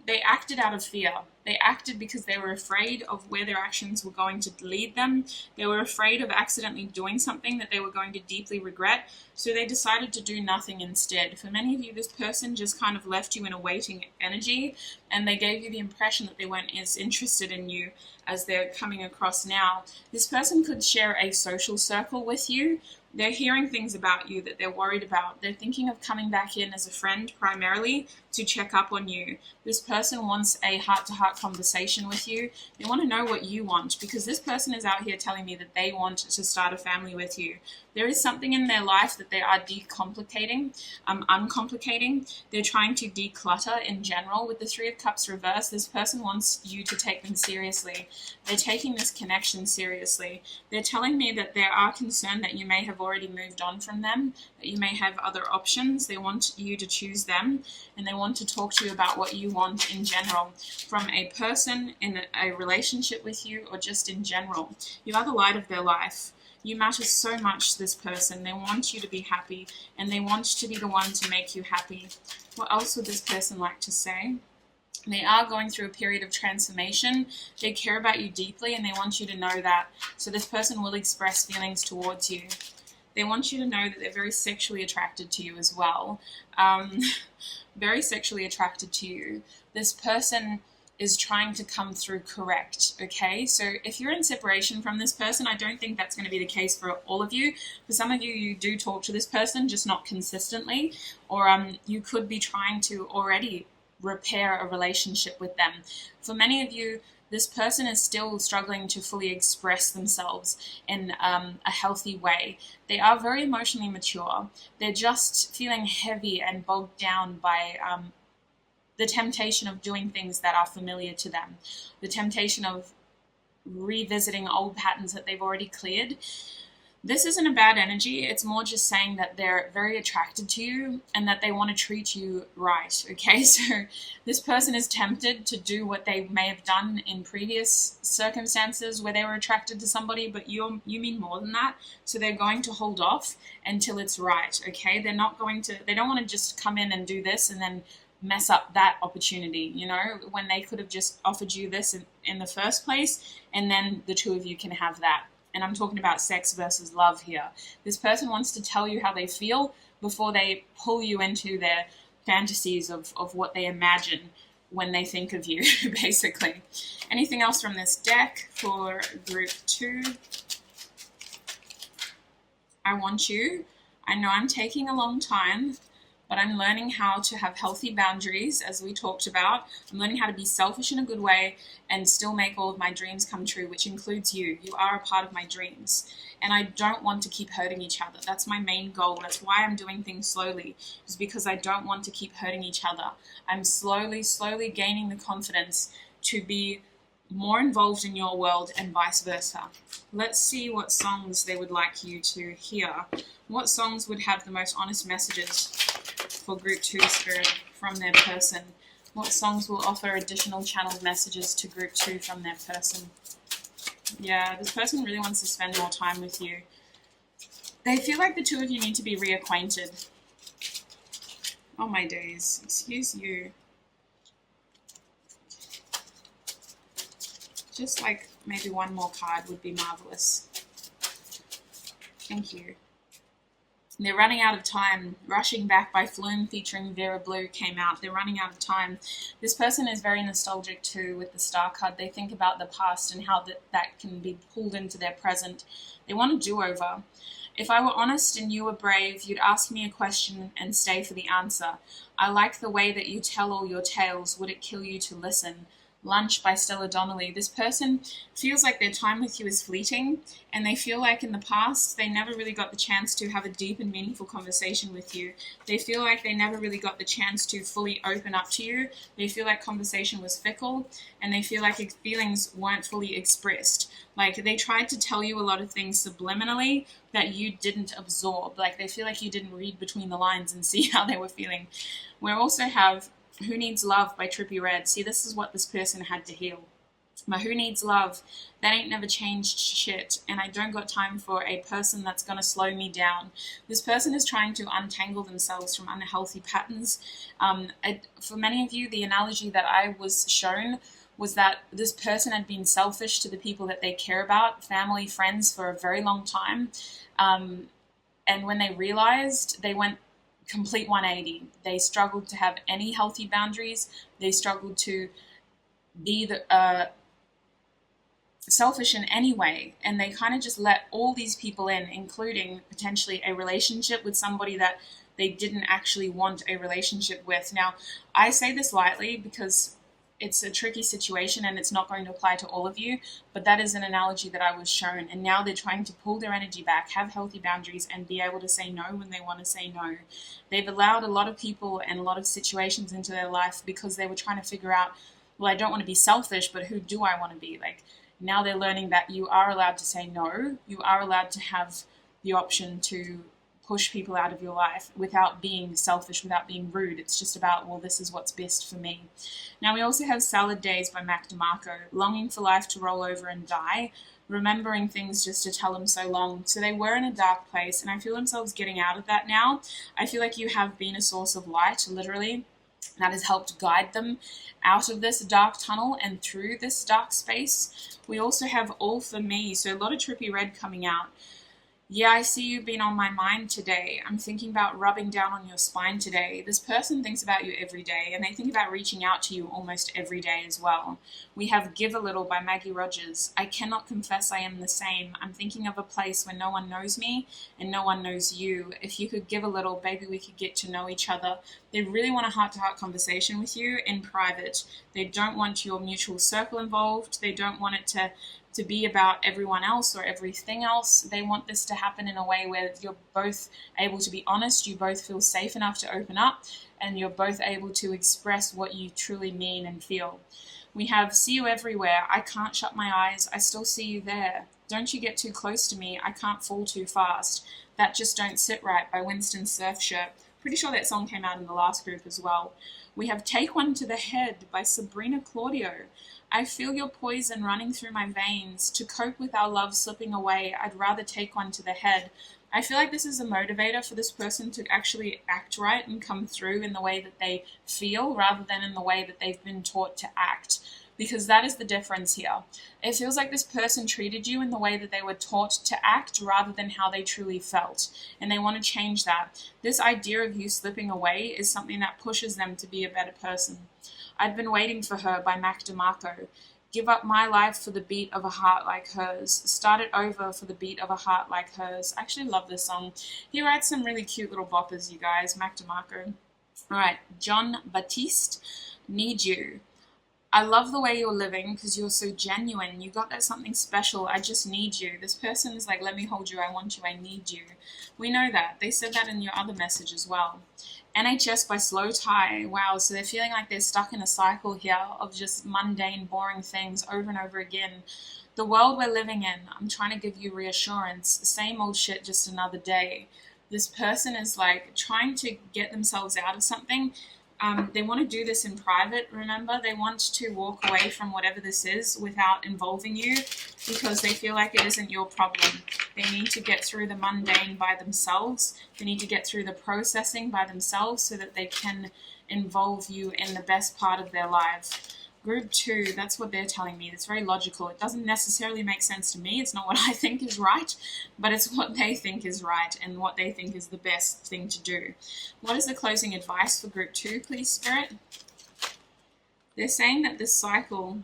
they acted out of fear. They acted because they were afraid of where their actions were going to lead them. They were afraid of accidentally doing something that they were going to deeply regret, so they decided to do nothing instead. For many of you, this person just kind of left you in a waiting energy, and they gave you the impression that they weren't as interested in you as they're coming across now. This person could share a social circle with you. They're hearing things about you that they're worried about. They're thinking of coming back in as a friend primarily to check up on you. This person wants a heart-to-heart conversation with you. They want to know what you want, because this person is out here telling me that they want to start a family with you. There is something in their life that they are uncomplicating. They're trying to declutter in general. With the 3 of Cups reversed, this person wants you to take them seriously. They're taking this connection seriously. They're telling me that they are concerned that you may have already moved on from them, that you may have other options. They want you to choose them, and they want to talk to you about what you want in general, from a person in a relationship with you, or just in general. You are the light of their life. You matter so much to this person. They want you to be happy, and they want to be the one to make you happy. What else would this person like to say? They are going through a period of transformation. They care about you deeply, and they want you to know that. So this person will express feelings towards you. They want you to know that they're very sexually attracted to you as well. Very sexually attracted to you. This person is trying to come through correct, okay? So if you're in separation from this person, I don't think that's going to be the case for all of you. For some of you, you do talk to this person, just not consistently, or you could be trying to already repair a relationship with them. For many of you, this person is still struggling to fully express themselves in a healthy way. They are very emotionally mature. They're just feeling heavy and bogged down by the temptation of doing things that are familiar to them, the temptation of revisiting old patterns that they've already cleared. This isn't a bad energy. It's more just saying that they're very attracted to you and that they want to treat you right, okay? So this person is tempted to do what they may have done in previous circumstances where they were attracted to somebody, but you mean more than that. So they're going to hold off until it's right, okay? They don't want to just come in and do this and then mess up that opportunity, when they could have just offered you this in the first place, and then the 2 of you can have that. And I'm talking about sex versus love here. This person wants to tell you how they feel before they pull you into their fantasies of what they imagine when they think of you, basically. Anything else from this deck for group 2? I want you I know I'm taking a long time, but I'm learning how to have healthy boundaries, as we talked about. I'm learning how to be selfish in a good way and still make all of my dreams come true, which includes you. You are a part of my dreams. And I don't want to keep hurting each other. That's my main goal. That's why I'm doing things slowly, is because I don't want to keep hurting each other. I'm slowly gaining the confidence to be more involved in your world and vice versa. Let's see what songs they would like you to hear. What songs would have the most honest messages for Group 2 Spirit from their person? What songs will offer additional channeled messages to Group 2 from their person? Yeah, this person really wants to spend more time with you. They feel like the two of you need to be reacquainted. Oh my days, excuse you. Just like maybe one more card would be marvelous. Thank you. They're running out of time. Rushing Back by Flume featuring Vera Blue came out. They're running out of time. This person is very nostalgic too with the Star card. They think about the past and how that can be pulled into their present. They want a do-over. If I were honest and you were brave, you'd ask me a question and stay for the answer. I like the way that you tell all your tales. Would it kill you to listen? Lunch by Stella Donnelly. This person feels like their time with you is fleeting, and they feel like in the past they never really got the chance to have a deep and meaningful conversation with you. They feel like they never really got the chance to fully open up to you. They feel like conversation was fickle, and they feel like feelings weren't fully expressed. Like they tried to tell you a lot of things subliminally that you didn't absorb. Like they feel like you didn't read between the lines and see how they were feeling. We also have Who Needs Love by Trippie Redd. See, this is what this person had to heal. My Who Needs Love, that ain't never changed shit, and I don't got time for a person that's going to slow me down. This person is trying to untangle themselves from unhealthy patterns. For many of you, the analogy that I was shown was that this person had been selfish to the people that they care about, family, friends, for a very long time. And when they realized, they went complete 180. They struggled to have any healthy boundaries. They struggled to be selfish in any way, and they kind of just let all these people in, including potentially a relationship with somebody that they didn't actually want a relationship with. Now, I say this lightly because it's a tricky situation and it's not going to apply to all of you, but that is an analogy that I was shown, and now they're trying to pull their energy back, have healthy boundaries, and be able to say no when they want to say no. They've allowed a lot of people and a lot of situations into their life because they were trying to figure out, well, I don't want to be selfish, but who do I want to be? Like, now they're learning that you are allowed to say no. You are allowed to have the option to push people out of your life without being selfish, without being rude. It's just about, well, this is what's best for me. Now, we also have Salad Days by Mac DeMarco. Longing for life to roll over and die, remembering things just to tell them so long. So they were in a dark place, and I feel themselves getting out of that now. I feel like you have been a source of light, literally, that has helped guide them out of this dark tunnel and through this dark space. We also have All For Me, so a lot of Trippie Redd coming out. Yeah, I see you've been on my mind today. I'm thinking about rubbing down on your spine today. This person thinks about you every day, and they think about reaching out to you almost every day as well. We have Give a Little by Maggie Rogers. I cannot confess I am the same. I'm thinking of a place where no one knows me and no one knows you. If you could give a little, maybe we could get to know each other. They really want a heart-to-heart conversation with you in private. They don't want your mutual circle involved. They don't want it to be about everyone else or everything else. They want this to happen in a way where you're both able to be honest, you both feel safe enough to open up, and you're both able to express what you truly mean and feel. We have See You Everywhere. I can't shut my eyes. I still see you there. Don't you get too close to me. I can't fall too fast. That Just Don't Sit Right by Winston Surfshirt. Pretty sure that song came out in the last group as well. We have Take One to the Head by Sabrina Claudio. I feel your poison running through my veins. To cope with our love slipping away, I'd rather take one to the head. I feel like this is a motivator for this person to actually act right and come through in the way that they feel rather than in the way that they've been taught to act. Because that is the difference here. It feels like this person treated you in the way that they were taught to act rather than how they truly felt. And they want to change that. This idea of you slipping away is something that pushes them to be a better person. I'd Been Waiting for Her by Mac DeMarco. Give up my life for the beat of a heart like hers. Start it over for the beat of a heart like hers. I actually love this song. He writes some really cute little boppers, you guys. Mac DeMarco. All right, John Baptiste, Need You. I love the way you're living because you're so genuine. You got that something special. I just need you. This person is like, let me hold you. I want you. I need you. We know that. They said that in your other message as well. NHS by Slow Tie. Wow, so they're feeling like they're stuck in a cycle here of just mundane, boring things over and over again. The world we're living in, I'm trying to give you reassurance. Same old shit, just another day. This person is like trying to get themselves out of something. They want to do this in private, remember? They want to walk away from whatever this is without involving you because they feel like it isn't your problem. They need to get through the mundane by themselves. They need to get through the processing by themselves so that they can involve you in the best part of their life. Group 2, that's what they're telling me. It's very logical. It doesn't necessarily make sense to me. It's not what I think is right, but it's what they think is right and what they think is the best thing to do. What is the closing advice for Group 2, please, Spirit? They're saying that this cycle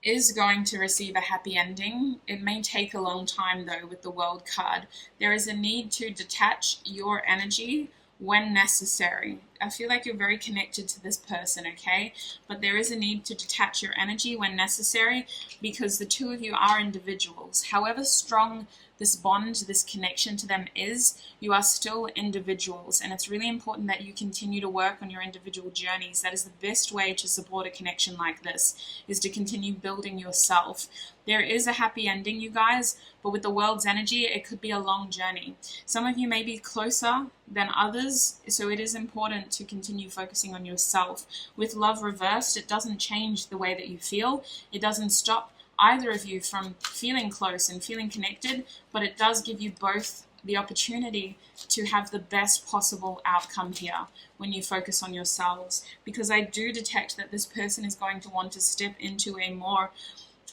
is going to receive a happy ending. It may take a long time, though, with the World card. There is a need to detach your energy when necessary. I feel like you're very connected to this person, okay? But there is a need to detach your energy when necessary because the two of you are individuals. However strong this bond, this connection to them is, you are still individuals. And it's really important that you continue to work on your individual journeys. That is the best way to support a connection like this, is to continue building yourself. There is a happy ending, you guys, but with the world's energy, it could be a long journey. Some of you may be closer than others, so it is important to continue focusing on yourself. With love reversed, it doesn't change the way that you feel. It doesn't stop either of you from feeling close and feeling connected, but it does give you both the opportunity to have the best possible outcome here when you focus on yourselves. Because I do detect that this person is going to want to step into a more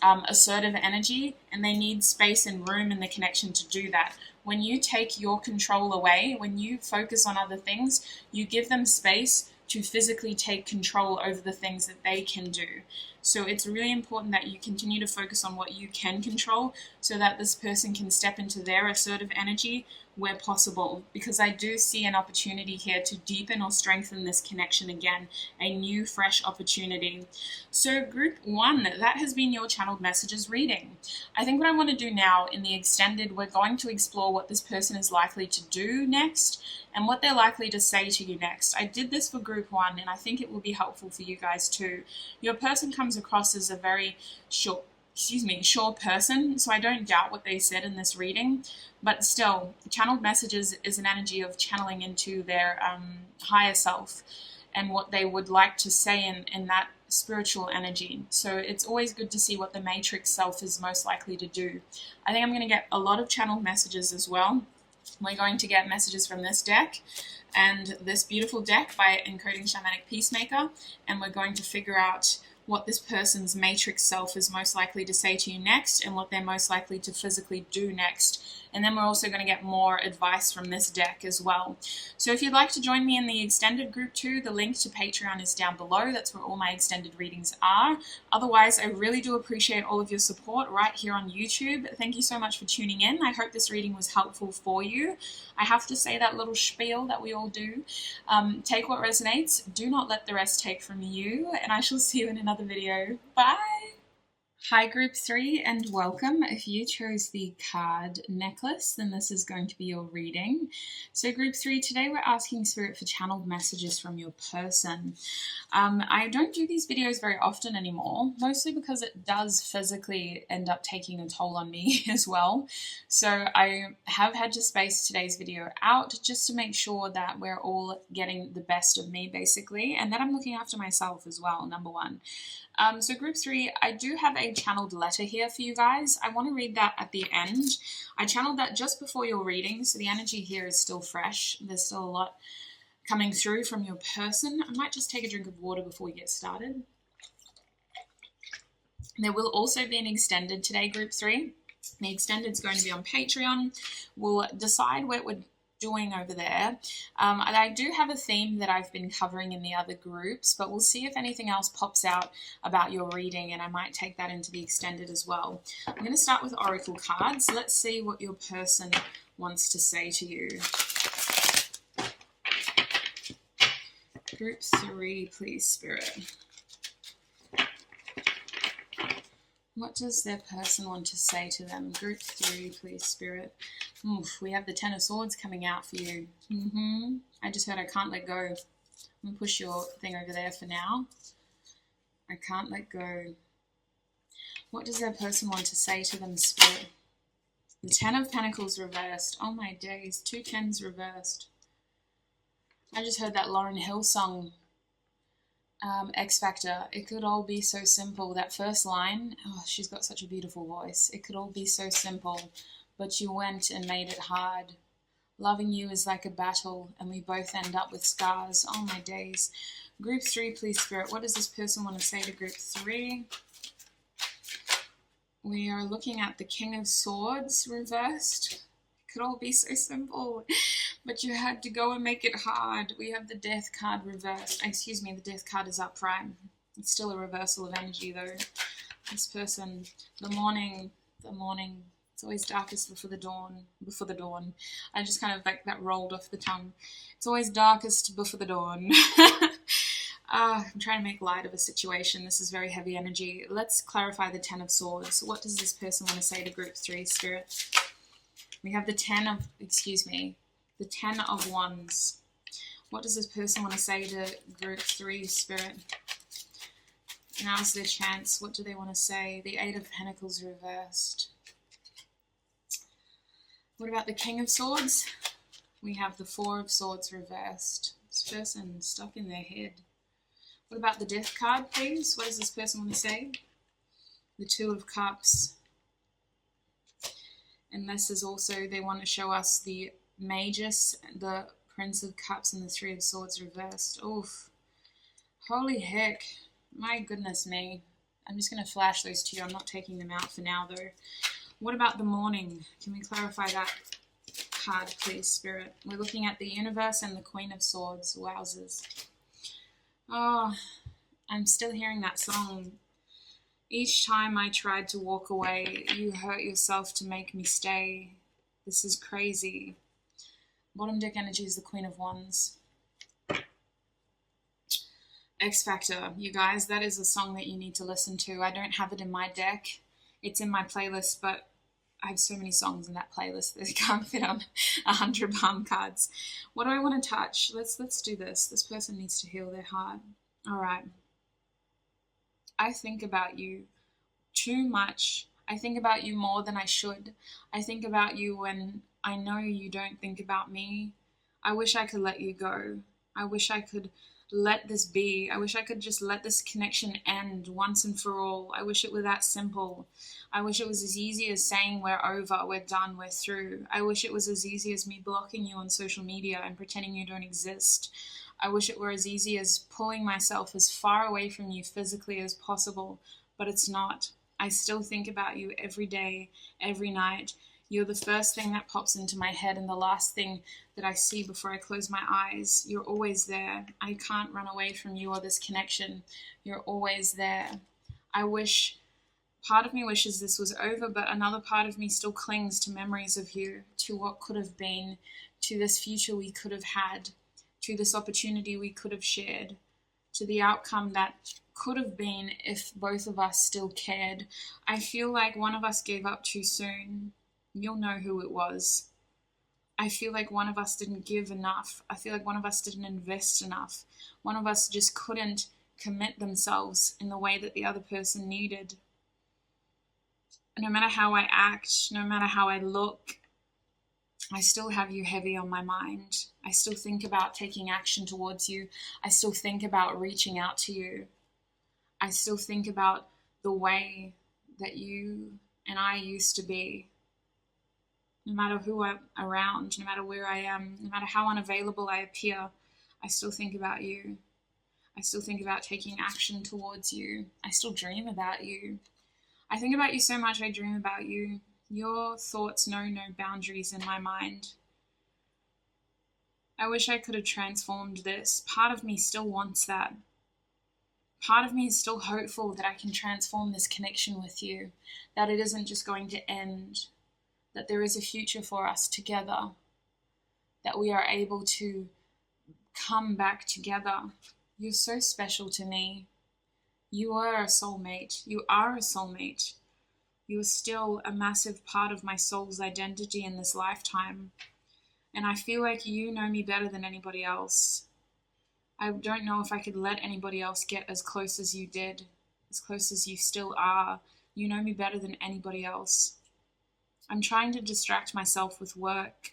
assertive energy, and they need space and room in the connection to do that. When you take your control away, when you focus on other things, you give them space to physically take control over the things that they can do. So it's really important that you continue to focus on what you can control so that this person can step into their assertive energy where possible, because I do see an opportunity here to deepen or strengthen this connection again, a new, fresh opportunity. So Group 1, that has been your channeled messages reading. I think what I want to do now in the extended, we're going to explore what this person is likely to do next and what they're likely to say to you next. I did this for Group 1 and I think it will be helpful for you guys too. Your person comes across as a very sure person, so I don't doubt what they said in this reading, but still, channeled messages is an energy of channeling into their higher self and what they would like to say in that spiritual energy. So it's always good to see what the matrix self is most likely to do. I think I'm going to get a lot of channeled messages as well. We're going to get messages from this deck and this beautiful deck by Encoding Shamanic Peacemaker, and we're going to figure out what this person's matrix self is most likely to say to you next and what they're most likely to physically do next. And then we're also going to get more advice from this deck as well. So if you'd like to join me in the extended Group 2, the link to Patreon is down below. That's where all my extended readings are. Otherwise, I really do appreciate all of your support right here on YouTube. Thank you so much for tuning in. I hope this reading was helpful for you. I have to say that little spiel that we all do. Take what resonates. Do not let the rest take from you. And I shall see you in another video. Bye! Hi Group 3 and welcome. If you chose the card necklace, then this is going to be your reading. So Group 3, today we're asking Spirit for channeled messages from your person. I don't do these videos very often anymore, mostly because it does physically end up taking a toll on me as well. So I have had to space today's video out just to make sure that we're all getting the best of me basically, and that I'm looking after myself as well, number one. So Group 3, I do have a channeled letter here for you guys. I want to read that at the end. I channeled that just before your reading, so the energy here is still fresh. There's still a lot coming through from your person. I might just take a drink of water before we get started. There will also be an extended today, Group 3. The extended is going to be on Patreon. We'll decide what we're doing over there. And I do have a theme that I've been covering in the other groups, but we'll see if anything else pops out about your reading, and I might take that into the extended as well. I'm going to start with Oracle cards. Let's see what your person wants to say to you. Group 3, please, Spirit. What does their person want to say to them? Group 3, please, Spirit. Oof, we have the Ten of Swords coming out for you. I just heard I can't let go. I'm going to push your thing over there for now. I can't let go. What does their person want to say to them, Spirit? The Ten of Pentacles reversed. Oh my days, 2 tens reversed. I just heard that Lauryn Hill song, X Factor. It could all be so simple. That first line, oh, she's got such a beautiful voice. It could all be so simple, but you went and made it hard. Loving you is like a battle, and we both end up with scars. Oh my days. Group 3, please, Spirit. What does this person want to say to Group 3? We are looking at the King of Swords reversed. It could all be so simple, but you had to go and make it hard. We have the Death card reversed. Excuse me, the Death card is upright. It's still a reversal of energy, though. This person, the morning. It's always darkest before the dawn. I just kind of like that rolled off the tongue. It's always darkest before the dawn. I'm trying to make light of a situation. This is very heavy energy. Let's clarify the Ten of Swords. What does this person want to say to Group 3, Spirit? We have the Ten of Wands. What does this person want to say to Group 3, Spirit? Now's their chance. What do they want to say? The Eight of Pentacles reversed. What about the King of Swords? We have the Four of Swords reversed. This person stuck in their head. What about the Death card, please? What does this person want to say? The Two of Cups. And this is also, they want to show us the Magus, the Prince of Cups, and the Three of Swords reversed. Oof. Holy heck. My goodness me. I'm just going to flash those to you. I'm not taking them out for now, though. What about the morning? Can we clarify that card, please, Spirit? We're looking at the Universe and the Queen of Swords. Wowzers. Oh, I'm still hearing that song. Each time I tried to walk away, you hurt yourself to make me stay. This is crazy. Bottom deck energy is the Queen of Wands. X Factor, you guys, that is a song that you need to listen to. I don't have it in my deck. It's in my playlist, but I have so many songs in that playlist that can't fit on 100 palm cards. What do I want to touch? Let's do this. This person needs to heal their heart. All right. I think about you too much. I think about you more than I should. I think about you when I know you don't think about me. I wish I could let you go. I wish I could let this be. I wish I could just let this connection end once and for all. I wish it were that simple. I wish it was as easy as saying we're over, we're done, we're through. I wish it was as easy as me blocking you on social media and pretending you don't exist. I wish it were as easy as pulling myself as far away from you physically as possible, but it's not. I still think about you every day, every night. You're the first thing that pops into my head and the last thing that I see before I close my eyes. You're always there. I can't run away from you or this connection. You're always there. Part of me wishes this was over, but another part of me still clings to memories of you, to what could have been, to this future we could have had, to this opportunity we could have shared, to the outcome that could have been if both of us still cared. I feel like one of us gave up too soon. You'll know who it was. I feel like one of us didn't give enough. I feel like one of us didn't invest enough. One of us just couldn't commit themselves in the way that the other person needed. No matter how I act, no matter how I look, I still have you heavy on my mind. I still think about taking action towards you. I still think about reaching out to you. I still think about the way that you and I used to be. No matter who I'm around, no matter where I am, no matter how unavailable I appear, I still think about you. I still think about taking action towards you. I still dream about you. I think about you so much, I dream about you. Your thoughts know no boundaries in my mind. I wish I could have transformed this. Part of me still wants that. Part of me is still hopeful that I can transform this connection with you, that it isn't just going to end, that there is a future for us together, that we are able to come back together. You're so special to me. You are a soulmate. You are a soulmate. You are still a massive part of my soul's identity in this lifetime. And I feel like you know me better than anybody else. I don't know if I could let anybody else get as close as you did, as close as you still are. You know me better than anybody else. I'm trying to distract myself with work.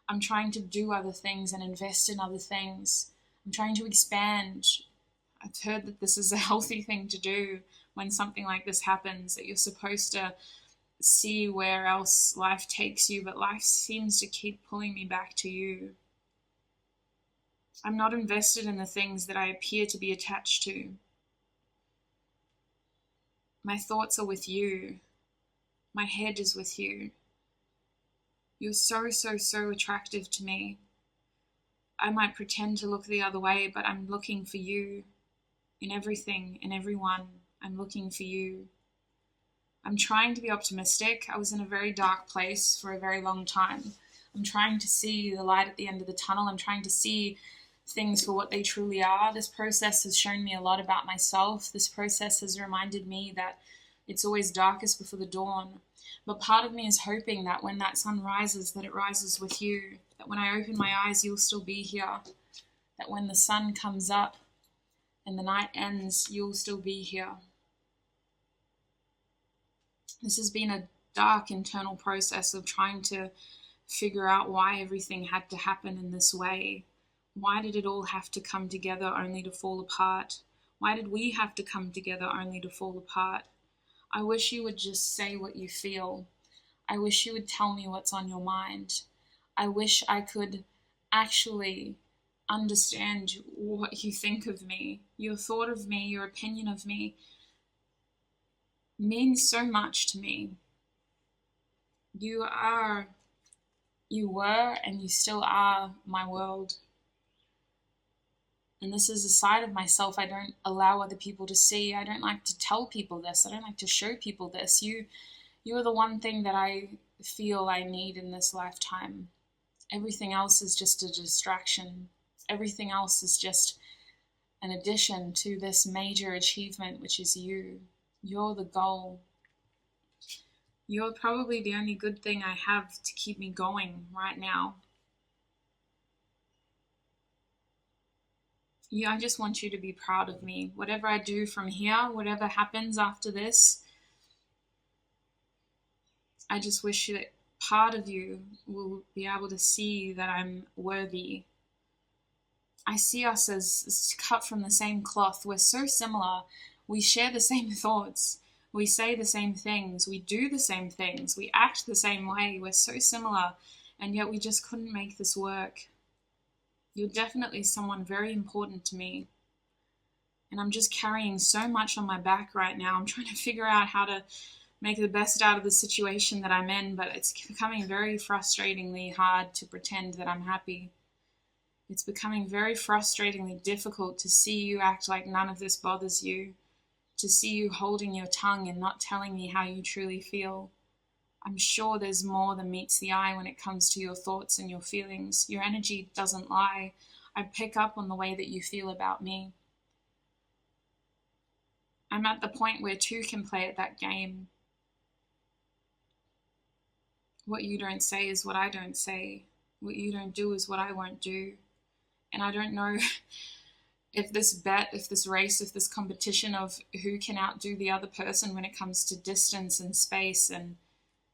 I'm trying to do other things and invest in other things. I'm trying to expand. I've heard that this is a healthy thing to do when something like this happens, that you're supposed to see where else life takes you, but life seems to keep pulling me back to you. I'm not invested in the things that I appear to be attached to. My thoughts are with you. My head is with you. You're so, so, so attractive to me. I might pretend to look the other way, but I'm looking for you. In everything, in everyone, I'm looking for you. I'm trying to be optimistic. I was in a very dark place for a very long time. I'm trying to see the light at the end of the tunnel. I'm trying to see things for what they truly are. This process has shown me a lot about myself. This process has reminded me that it's always darkest before the dawn. But part of me is hoping that when that sun rises, that it rises with you. That when I open my eyes, you'll still be here. That when the sun comes up and the night ends, you'll still be here. This has been a dark internal process of trying to figure out why everything had to happen in this way. Why did it all have to come together only to fall apart? Why did we have to come together only to fall apart? I wish you would just say what you feel. I wish you would tell me what's on your mind. I wish I could actually understand what you think of me. Your thought of me, your opinion of me means so much to me. You were, and you still are my world. And this is a side of myself I don't allow other people to see. I don't like to tell people this. I don't like to show people this. You are the one thing that I feel I need in this lifetime. Everything else is just a distraction. Everything else is just an addition to this major achievement, which is you. You're the goal. You're probably the only good thing I have to keep me going right now. Yeah, I just want you to be proud of me. Whatever I do from here, whatever happens after this, I just wish that part of you will be able to see that I'm worthy. I see us as cut from the same cloth. We're so similar. We share the same thoughts. We say the same things. We do the same things. We act the same way. We're so similar. And yet we just couldn't make this work. You're definitely someone very important to me. And I'm just carrying so much on my back right now. I'm trying to figure out how to make the best out of the situation that I'm in, but it's becoming very frustratingly hard to pretend that I'm happy. It's becoming very frustratingly difficult to see you act like none of this bothers you, to see you holding your tongue and not telling me how you truly feel. I'm sure there's more than meets the eye when it comes to your thoughts and your feelings. Your energy doesn't lie. I pick up on the way that you feel about me. I'm at the point where two can play at that game. What you don't say is what I don't say. What you don't do is what I won't do. And I don't know if this bet, if this race, if this competition of who can outdo the other person when it comes to distance and space and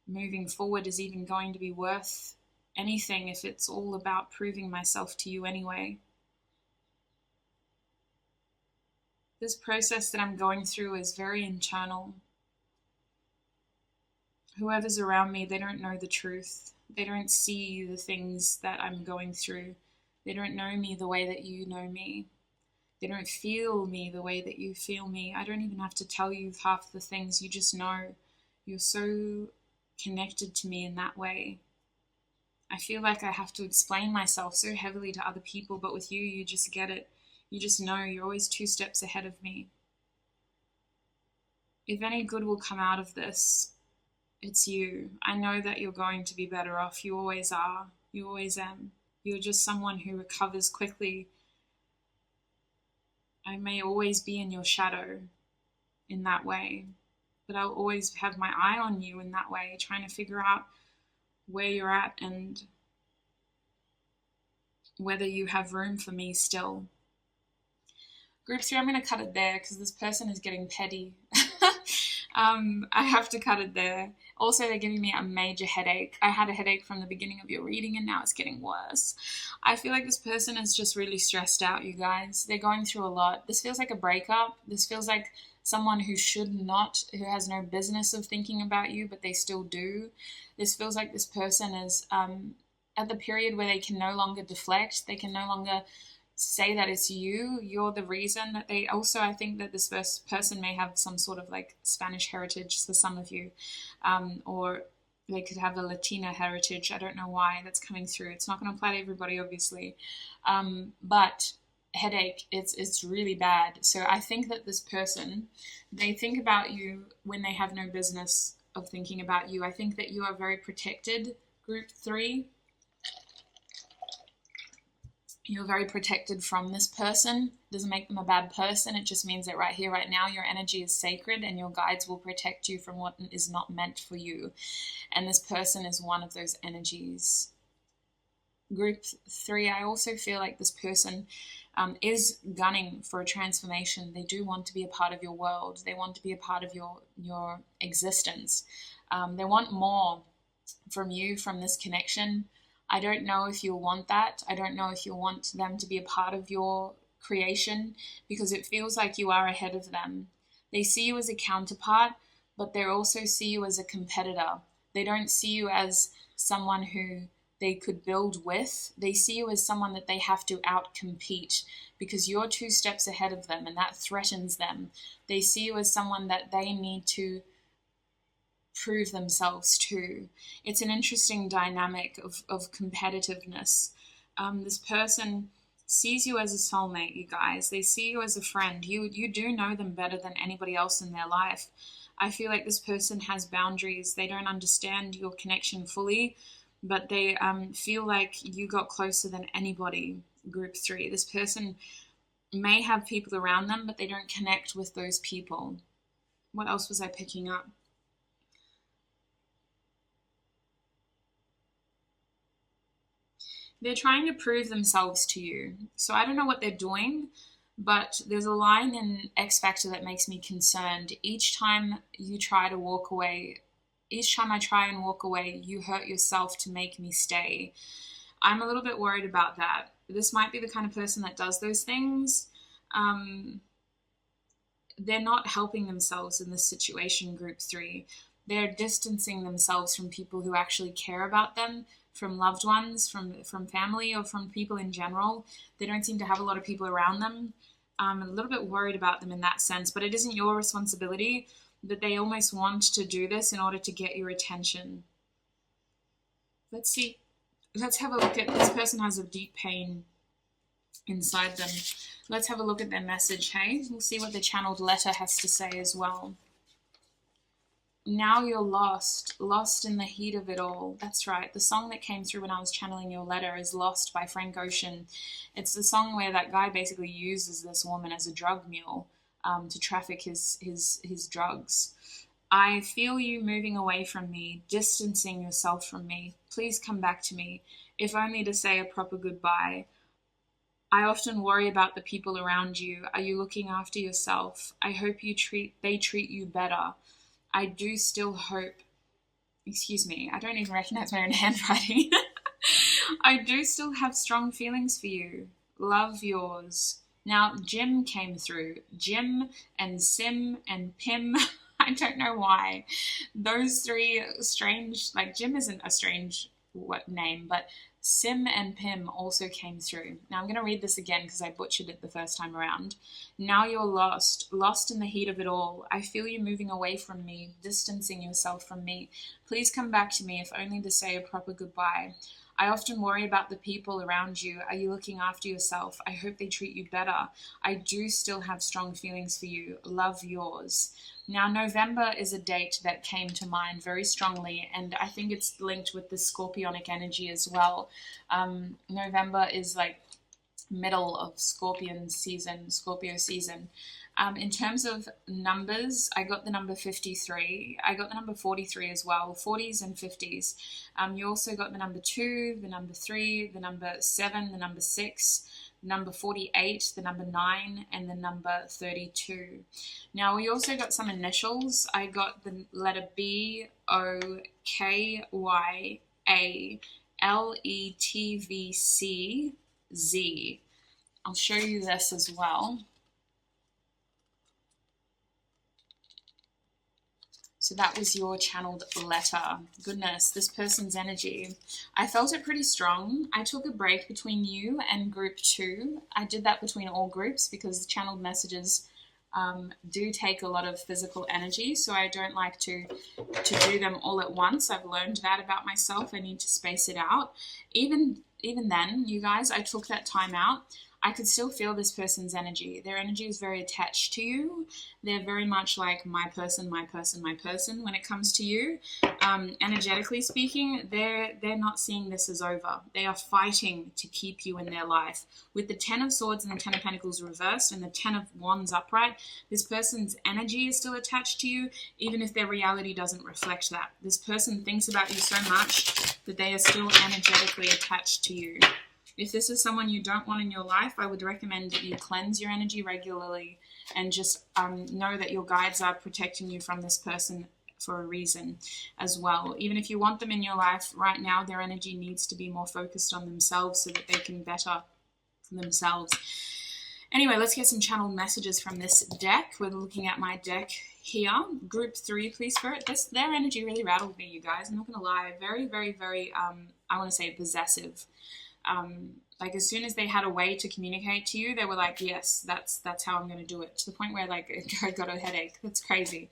moving forward is even going to be worth anything if it's all about proving myself to you anyway. This process that I'm going through is very internal. Whoever's around me, they don't know the truth. They don't see the things that I'm going through. They don't know me the way that you know me. They don't feel me the way that you feel me. I don't even have to tell you half the things. You just know. You're so connected to me in that way. I feel like I have to explain myself so heavily to other people, but with you, you just get it. You just know you're always 2 steps ahead of me. If any good will come out of this, it's you. I know that you're going to be better off. You always are. You always am. You're just someone who recovers quickly. I may always be in your shadow in that way, but I'll always have my eye on you in that way, trying to figure out where you're at and whether you have room for me still. Group 3, I'm going to cut it there because this person is getting petty. I have to cut it there. Also, they're giving me a major headache. I had a headache from the beginning of your reading and now it's getting worse. I feel like this person is just really stressed out, you guys. They're going through a lot. This feels like a breakup. This feels like someone who has no business of thinking about you, but they still do. This feels like this person is at the period where they can no longer deflect. They can no longer say that it's you're the reason. That they also, I think that this person may have some sort of like Spanish heritage for some of you, or they could have a Latina heritage. I don't know why that's coming through. It's not going to apply to everybody, obviously, but headache, it's really bad. So I think that this person, they think about you when they have no business of thinking about you. I think that you are very protected, Group 3. You're very protected from this person. It doesn't make them a bad person. It just means that right here, right now, your energy is sacred and your guides will protect you from what is not meant for you. And this person is one of those energies. Group 3, I also feel like this person is gunning for a transformation. They do want to be a part of your world. They want to be a part of your existence. They want more from you, from this connection. I don't know if you'll want that. I don't know if you'll want them to be a part of your creation because it feels like you are ahead of them. They see you as a counterpart, but they also see you as a competitor. They don't see you as someone who they could build with. They see you as someone that they have to outcompete because you're 2 steps ahead of them and that threatens them. They see you as someone that they need to prove themselves to. It's an interesting dynamic of competitiveness. This person sees you as a soulmate, you guys. They see you as a friend. You do know them better than anybody else in their life. I feel like this person has boundaries. They don't understand your connection fully, but they feel like you got closer than anybody, Group 3. This person may have people around them, but they don't connect with those people. What else was I picking up? They're trying to prove themselves to you. So I don't know what they're doing, but there's a line in X Factor that makes me concerned. Each time you try to walk away, each time I try and walk away, you hurt yourself to make me stay. I'm a little bit worried about that. This might be the kind of person that does those things. They're not helping themselves in this situation, Group 3. They're distancing themselves from people who actually care about them, from loved ones, from family, or from people in general. They don't seem to have a lot of people around them. I'm a little bit worried about them in that sense, but it isn't your responsibility. That they almost want to do this in order to get your attention. Let's see. Let's have a look at this person has a deep pain inside them. Let's have a look at their message, hey? We'll see what the channeled letter has to say as well. Now you're lost in the heat of it all. That's right. The song that came through when I was channeling your letter is Lost by Frank Ocean. It's the song where that guy basically uses this woman as a drug mule to traffic his drugs. I feel you moving away from me, distancing yourself from me. Please come back to me, if only to say a proper goodbye. I often worry about the people around you. Are you looking after yourself? I hope they treat you better. I do still hope, excuse me, I don't even recognize my own handwriting. I do still have strong feelings for you. Love, yours. Now, Jim came through. Jim and Sim and Pim. I don't know why. Those 3 strange, like Jim isn't a strange name, but Sim and Pim also came through. Now I'm going to read this again because I butchered it the first time around. Now you're lost in the heat of it all. I feel you moving away from me, distancing yourself from me. Please come back to me, if only to say a proper goodbye. I often worry about the people around you. Are you looking after yourself? I hope they treat you better. I do still have strong feelings for you. Love, yours. Now, November is a date that came to mind very strongly, and I think it's linked with the Scorpionic energy as well. November is like middle of Scorpio season. In terms of numbers, I got the number 53. I got the number 43 as well, 40s and 50s. You also got the number 2, the number 3, the number 7, the number 6, the number 48, the number 9, and the number 32. Now, we also got some initials. I got the letter B, O, K, Y, A, L, E, T, V, C, Z. I'll show you this as well. So that was your channeled letter. Goodness, this person's energy. I felt it pretty strong. I took a break between you and group 2. I did that between all groups because channeled messages do take a lot of physical energy, so I don't like to do them all at once. I've learned that about myself. I need to space it out. Even then, you guys, I took that time out. I could still feel this person's energy. Their energy is very attached to you. They're very much like my person, my person, my person when it comes to you. Energetically speaking, they're not seeing this as over. They are fighting to keep you in their life. With the 10 of Swords and the 10 of Pentacles reversed and the 10 of Wands upright, this person's energy is still attached to you, even if their reality doesn't reflect that. This person thinks about you so much that they are still energetically attached to you. If this is someone you don't want in your life, I would recommend that you cleanse your energy regularly and just know that your guides are protecting you from this person for a reason as well. Even if you want them in your life right now, their energy needs to be more focused on themselves so that they can better themselves. Anyway, let's get some channeled messages from this deck. We're looking at my deck here. Group 3, please, Spirit. Their energy really rattled me, you guys. I'm not going to lie. Very, very, very, I want to say possessive. Like as soon as they had a way to communicate to you, they were like, yes, that's how I'm going to do it, to the point where like I got a headache. That's crazy.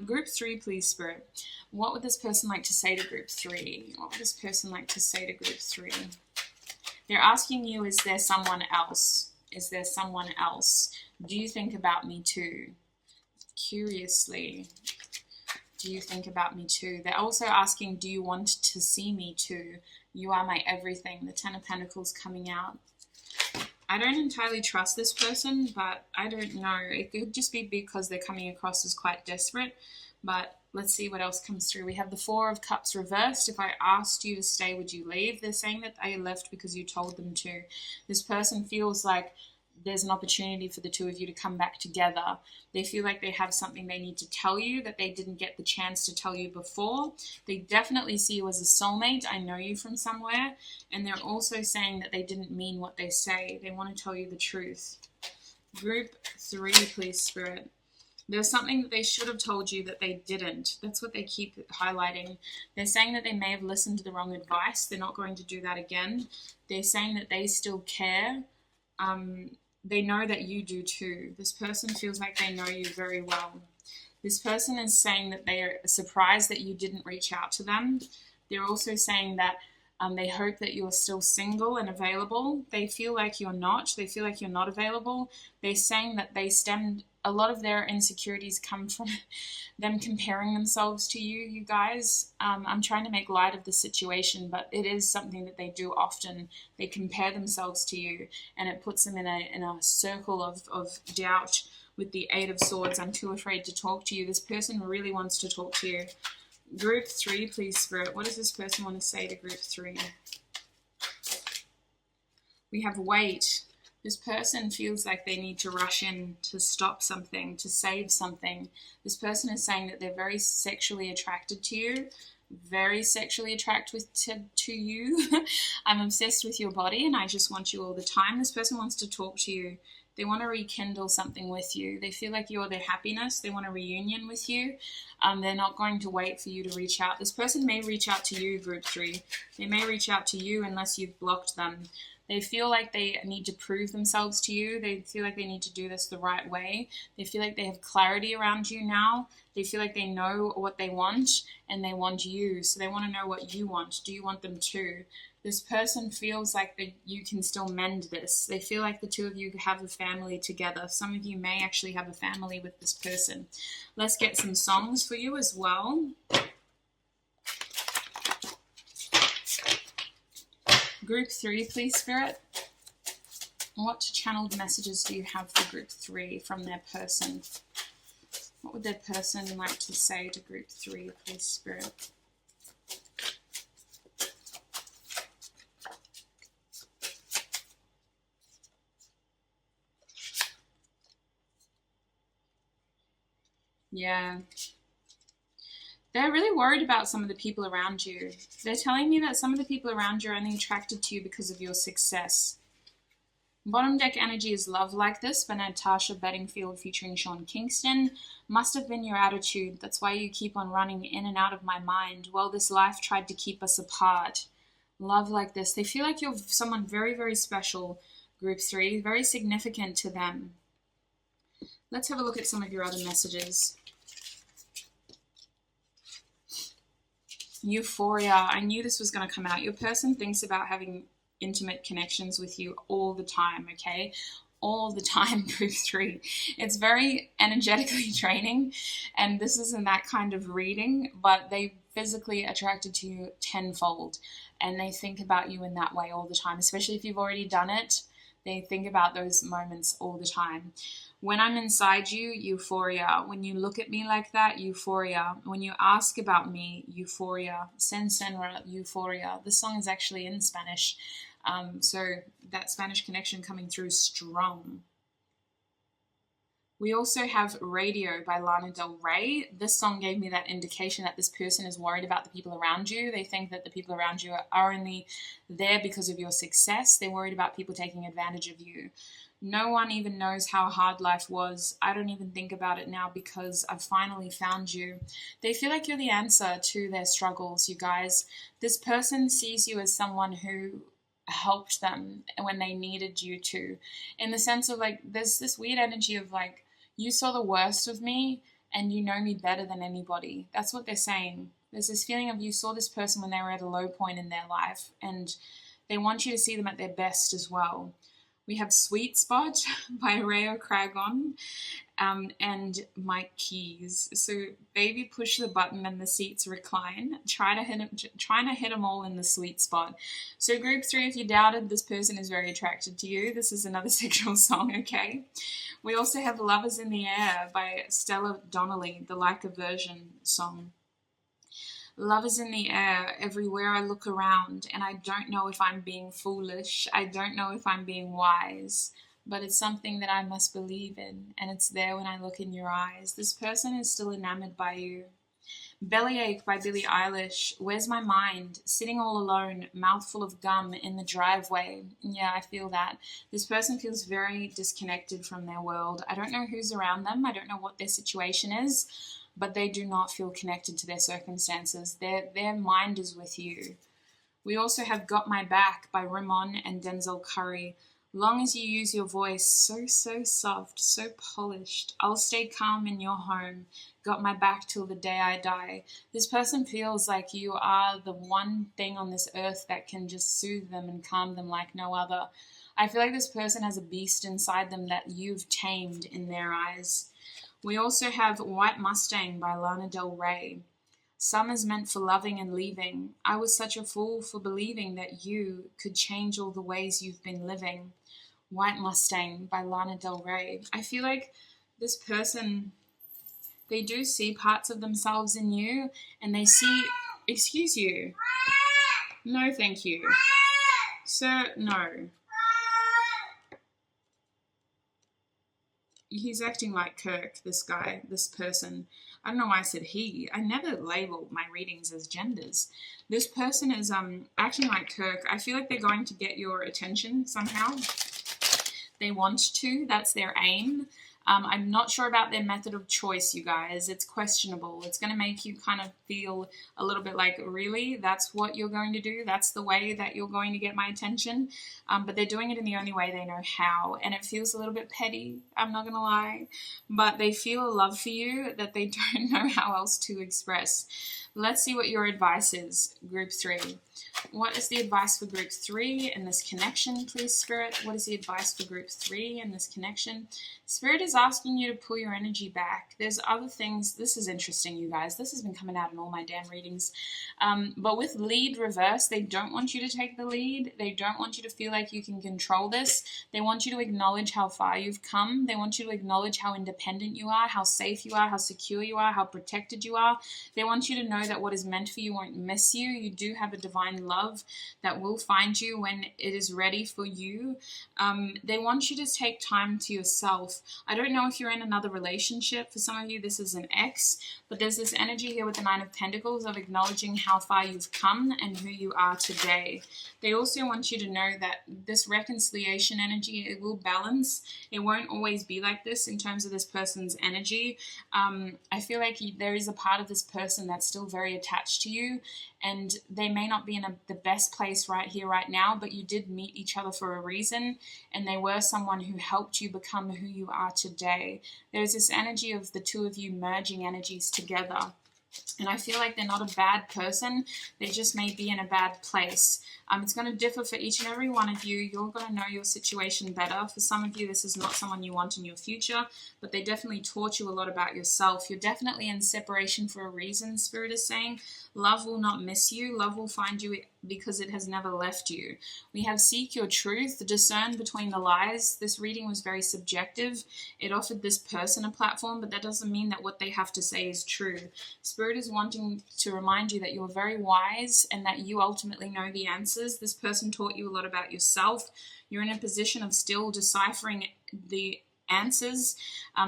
Group 3, please, Spirit. What would this person like to say to group 3? What would this person like to say to group 3? They're asking you, is there someone else? Is there someone else? Do you think about me too? Curiously, do you think about me too? They're also asking, do you want to see me too? You are my everything. The 10 of Pentacles coming out. I don't entirely trust this person, but I don't know. It could just be because they're coming across as quite desperate. But let's see what else comes through. We have the 4 of Cups reversed. If I asked you to stay, would you leave? They're saying that they left because you told them to. This person feels like there's an opportunity for the two of you to come back together. They feel like they have something they need to tell you that they didn't get the chance to tell you before. They definitely see you as a soulmate. I know you from somewhere. And they're also saying that they didn't mean what they say. They want to tell you the truth. Group 3, please, Spirit. There's something that they should have told you that they didn't. That's what they keep highlighting. They're saying that they may have listened to the wrong advice. They're not going to do that again. They're saying that they still care. They know that you do too. This person feels like they know you very well. This person is saying that they are surprised that you didn't reach out to them. They're also saying that they hope that you're still single and available. They feel like you're not. They feel like you're not available. They're saying that a lot of their insecurities come from them comparing themselves to you, you guys. I'm trying to make light of the situation, but it is something that they do often. They compare themselves to you, and it puts them in a circle of doubt with the 8 of Swords. I'm too afraid to talk to you. This person really wants to talk to you. Group 3, please, Spirit. What does this person want to say to group 3? We have wait. This person feels like they need to rush in to stop something, to save something. This person is saying that they're very sexually attracted to you, very sexually attracted to you. I'm obsessed with your body and I just want you all the time. This person wants to talk to you. They want to rekindle something with you. They feel like you're their happiness. They want a reunion with you. They're not going to wait for you to reach out. This person may reach out to you, group 3. They may reach out to you unless you've blocked them. They feel like they need to prove themselves to you. They feel like they need to do this the right way. They feel like they have clarity around you now. They feel like they know what they want and they want you. So they want to know what you want. Do you want them too? This person feels like that you can still mend this. They feel like the two of you have a family together. Some of you may actually have a family with this person. Let's get some songs for you as well. Group 3, please, Spirit. What channeled messages do you have for group 3 from their person? What would their person like to say to group 3, please, Spirit? Yeah. They're really worried about some of the people around you. They're telling me that some of the people around you are only attracted to you because of your success. Bottom deck energy is Love Like This by Natasha Bedingfield featuring Sean Kingston. Must have been your attitude. That's why you keep on running in and out of my mind. Well, this life tried to keep us apart. Love Like This. They feel like you're someone very, very special, group 3. Very significant to them. Let's have a look at some of your other messages. Euphoria. I knew this was going to come out. Your person thinks about having intimate connections with you all the time, okay? All the time, group 3. It's very energetically draining, and this isn't that kind of reading, but they physically attracted to you tenfold, and they think about you in that way all the time, especially if you've already done it. They think about those moments all the time. When I'm inside you, euphoria. When you look at me like that, euphoria. When you ask about me, euphoria. Sen Senra, euphoria. This song is actually in Spanish. So that Spanish connection coming through strong. We also have Radio by Lana Del Rey. This song gave me that indication that this person is worried about the people around you. They think that the people around you are only there because of your success. They're worried about people taking advantage of you. No one even knows how hard life was. I don't even think about it now because I've finally found you. They feel like you're the answer to their struggles, you guys. This person sees you as someone who helped them when they needed you to. In the sense of like, there's this weird energy of like, you saw the worst of me and you know me better than anybody. That's what they're saying. There's this feeling of you saw this person when they were at a low point in their life and they want you to see them at their best as well. We have Sweet Spot by Rayo Cragon and Mike Keys. So, baby, push the button and the seats recline. Trying to hit them all in the sweet spot. So, group 3, if you doubted this person is very attracted to you, this is another sexual song, okay? We also have Lovers in the Air by Stella Donnelly, the Like a Version song. Love is in the air everywhere I look around, and I don't know if I'm being foolish. I don't know if I'm being wise, but it's something that I must believe in, and it's there when I look in your eyes. This person is still enamored by you. Bellyache by Billie Eilish. Where's my mind? Sitting all alone, mouthful of gum in the driveway. Yeah, I feel that. This person feels very disconnected from their world. I don't know who's around them. I don't know what their situation is, but they do not feel connected to their circumstances. Their mind is with you. We also have Got My Back by Ramon and Denzel Curry. Long as you use your voice, so soft, so polished. I'll stay calm in your home. Got my back till the day I die. This person feels like you are the one thing on this earth that can just soothe them and calm them like no other. I feel like this person has a beast inside them that you've tamed in their eyes. We also have White Mustang by Lana Del Rey. Summer's meant for loving and leaving. I was such a fool for believing that you could change all the ways you've been living. White Mustang by Lana Del Rey. I feel like this person, they do see parts of themselves in you, and they see, excuse you. No, thank you. Sir, no. He's acting like Kirk, this guy, this person. I don't know why I said he. I never label my readings as genders. This person is acting like Kirk. I feel like they're going to get your attention somehow. They want to. That's their aim. I'm not sure about their method of choice, you guys. It's questionable. It's going to make you kind of feel a little bit like, really? That's what you're going to do? That's the way that you're going to get my attention? But they're doing it in the only way they know how. And it feels a little bit petty, I'm not going to lie. But they feel a love for you that they don't know how else to express. Let's see what your advice is, Group 3. What is the advice for Group 3 in this connection, please, Spirit? What is the advice for Group 3 in this connection? Spirit is asking you to pull your energy back. There's other things. This is interesting, you guys. This has been coming out in all my damn readings. But with lead reverse, they don't want you to take the lead. They don't want you to feel like you can control this. They want you to acknowledge how far you've come. They want you to acknowledge how independent you are, how safe you are, how secure you are, how protected you are. They want you to know that what is meant for you won't miss you. You do have a divine love that will find you when it is ready for you. They want you to take time to yourself. I don't know if you're in another relationship. For some of you, this is an ex, but there's this energy here with the Nine of Pentacles of acknowledging how far you've come and who you are today. They also want you to know that this reconciliation energy, it will balance. It won't always be like this in terms of this person's energy. I feel like there is a part of this person that's still very attached to you, and they may not be in the best place right here, right now, but you did meet each other for a reason, and they were someone who helped you become who you are today. There's this energy of the two of you merging energies together. And I feel like they're not a bad person. They just may be in a bad place. It's going to differ for each and every one of you. You're going to know your situation better. For some of you, this is not someone you want in your future, but they definitely taught you a lot about yourself. You're definitely in separation for a reason, Spirit is saying. Love will not miss you. Love will find you because it has never left you. We have seek your truth, discern between the lies. This reading was very subjective. It offered this person a platform, but that doesn't mean that what they have to say is true. Spirit is wanting to remind you that you're very wise and that you ultimately know the answers. This person taught you a lot about yourself. You're in a position of still deciphering the answers.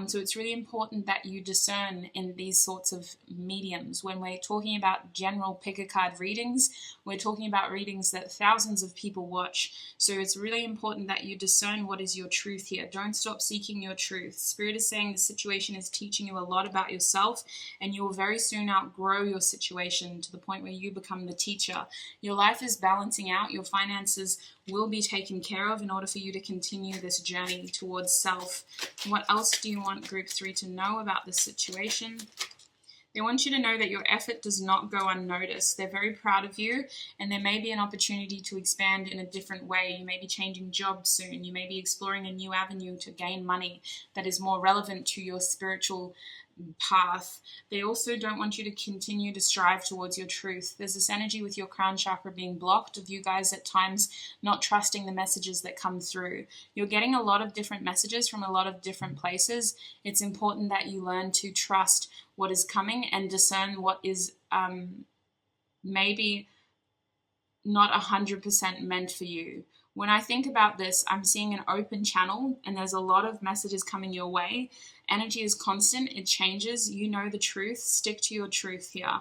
So it's really important that you discern in these sorts of mediums. When we're talking about general pick-a-card readings, we're talking about readings that thousands of people watch. So it's really important that you discern what is your truth here. Don't stop seeking your truth. Spirit is saying the situation is teaching you a lot about yourself, and you will very soon outgrow your situation to the point where you become the teacher. Your life is balancing out. Your finances will be taken care of in order for you to continue this journey towards self. What else do you want Group 3 to know about this situation? They want you to know that your effort does not go unnoticed. They're very proud of you, and there may be an opportunity to expand in a different way. You may be changing jobs soon. You may be exploring a new avenue to gain money that is more relevant to your spiritual path. They also don't want you to continue to strive towards your truth. There's this energy with your crown chakra being blocked, of you guys at times not trusting the messages that come through. You're getting a lot of different messages from a lot of different places. It's important that you learn to trust what is coming and discern what is maybe not 100% meant for you. When I think about this, I'm seeing an open channel and there's a lot of messages coming your way. Energy is constant. It changes. You know the truth. Stick to your truth here.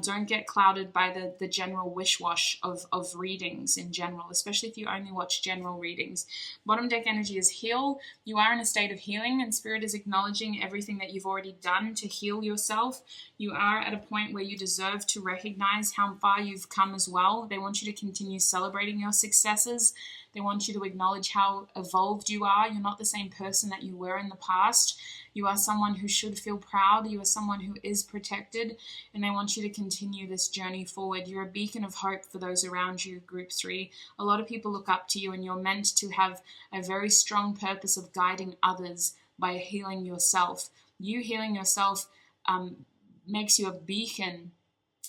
Don't get clouded by the general wish-wash of readings in general, especially if you only watch general readings. Bottom deck energy is heal. You are in a state of healing, and Spirit is acknowledging everything that you've already done to heal yourself. You are at a point where you deserve to recognize how far you've come as well. They want you to continue celebrating your successes. They want you to acknowledge how evolved you are. You're not the same person that you were in the past. You are someone who should feel proud. You are someone who is protected, and they want you to continue this journey forward. You're a beacon of hope for those around you, Group 3. A lot of people look up to you, and you're meant to have a very strong purpose of guiding others by healing yourself. You healing yourself makes you a beacon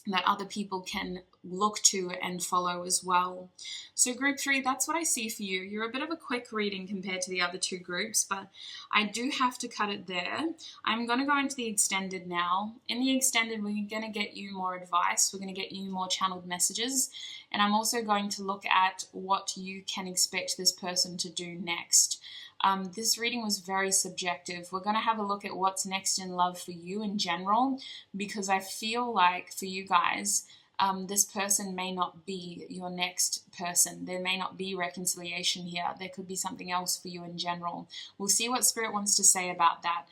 that other people can look to and follow as well. So Group 3, that's what I see for you. You're a bit of a quick reading compared to the other two groups, but I do have to cut it there. I'm going to go into the extended now. In the extended, we're going to get you more advice. We're going to get you more channeled messages. And I'm also going to look at what you can expect this person to do next. This reading was very subjective. We're going to have a look at what's next in love for you in general, because I feel like for you guys, this person may not be your next person. There may not be reconciliation here. There could be something else for you in general. We'll see what Spirit wants to say about that.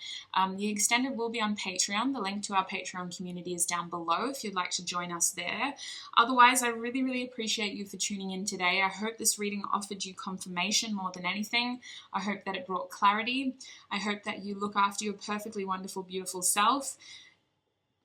The extended will be on Patreon. The link to our Patreon community is down below if you'd like to join us there. Otherwise, I really, really appreciate you for tuning in today. I hope this reading offered you confirmation more than anything. I hope that it brought clarity. I hope that you look after your perfectly wonderful, beautiful self.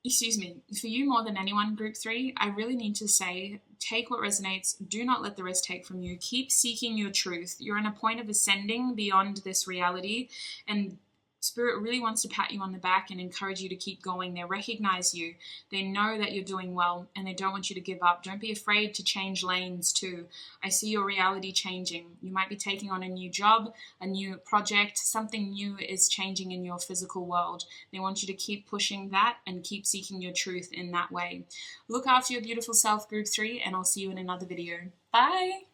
Excuse me, for you more than anyone, Group 3, I really need to say, take what resonates. Do not let the rest take from you. Keep seeking your truth. You're on a point of ascending beyond this reality, and Spirit really wants to pat you on the back and encourage you to keep going. They recognize you. They know that you're doing well, and they don't want you to give up. Don't be afraid to change lanes too. I see your reality changing. You might be taking on a new job, a new project. Something new is changing in your physical world. They want you to keep pushing that and keep seeking your truth in that way. Look after your beautiful self, Group 3, and I'll see you in another video. Bye!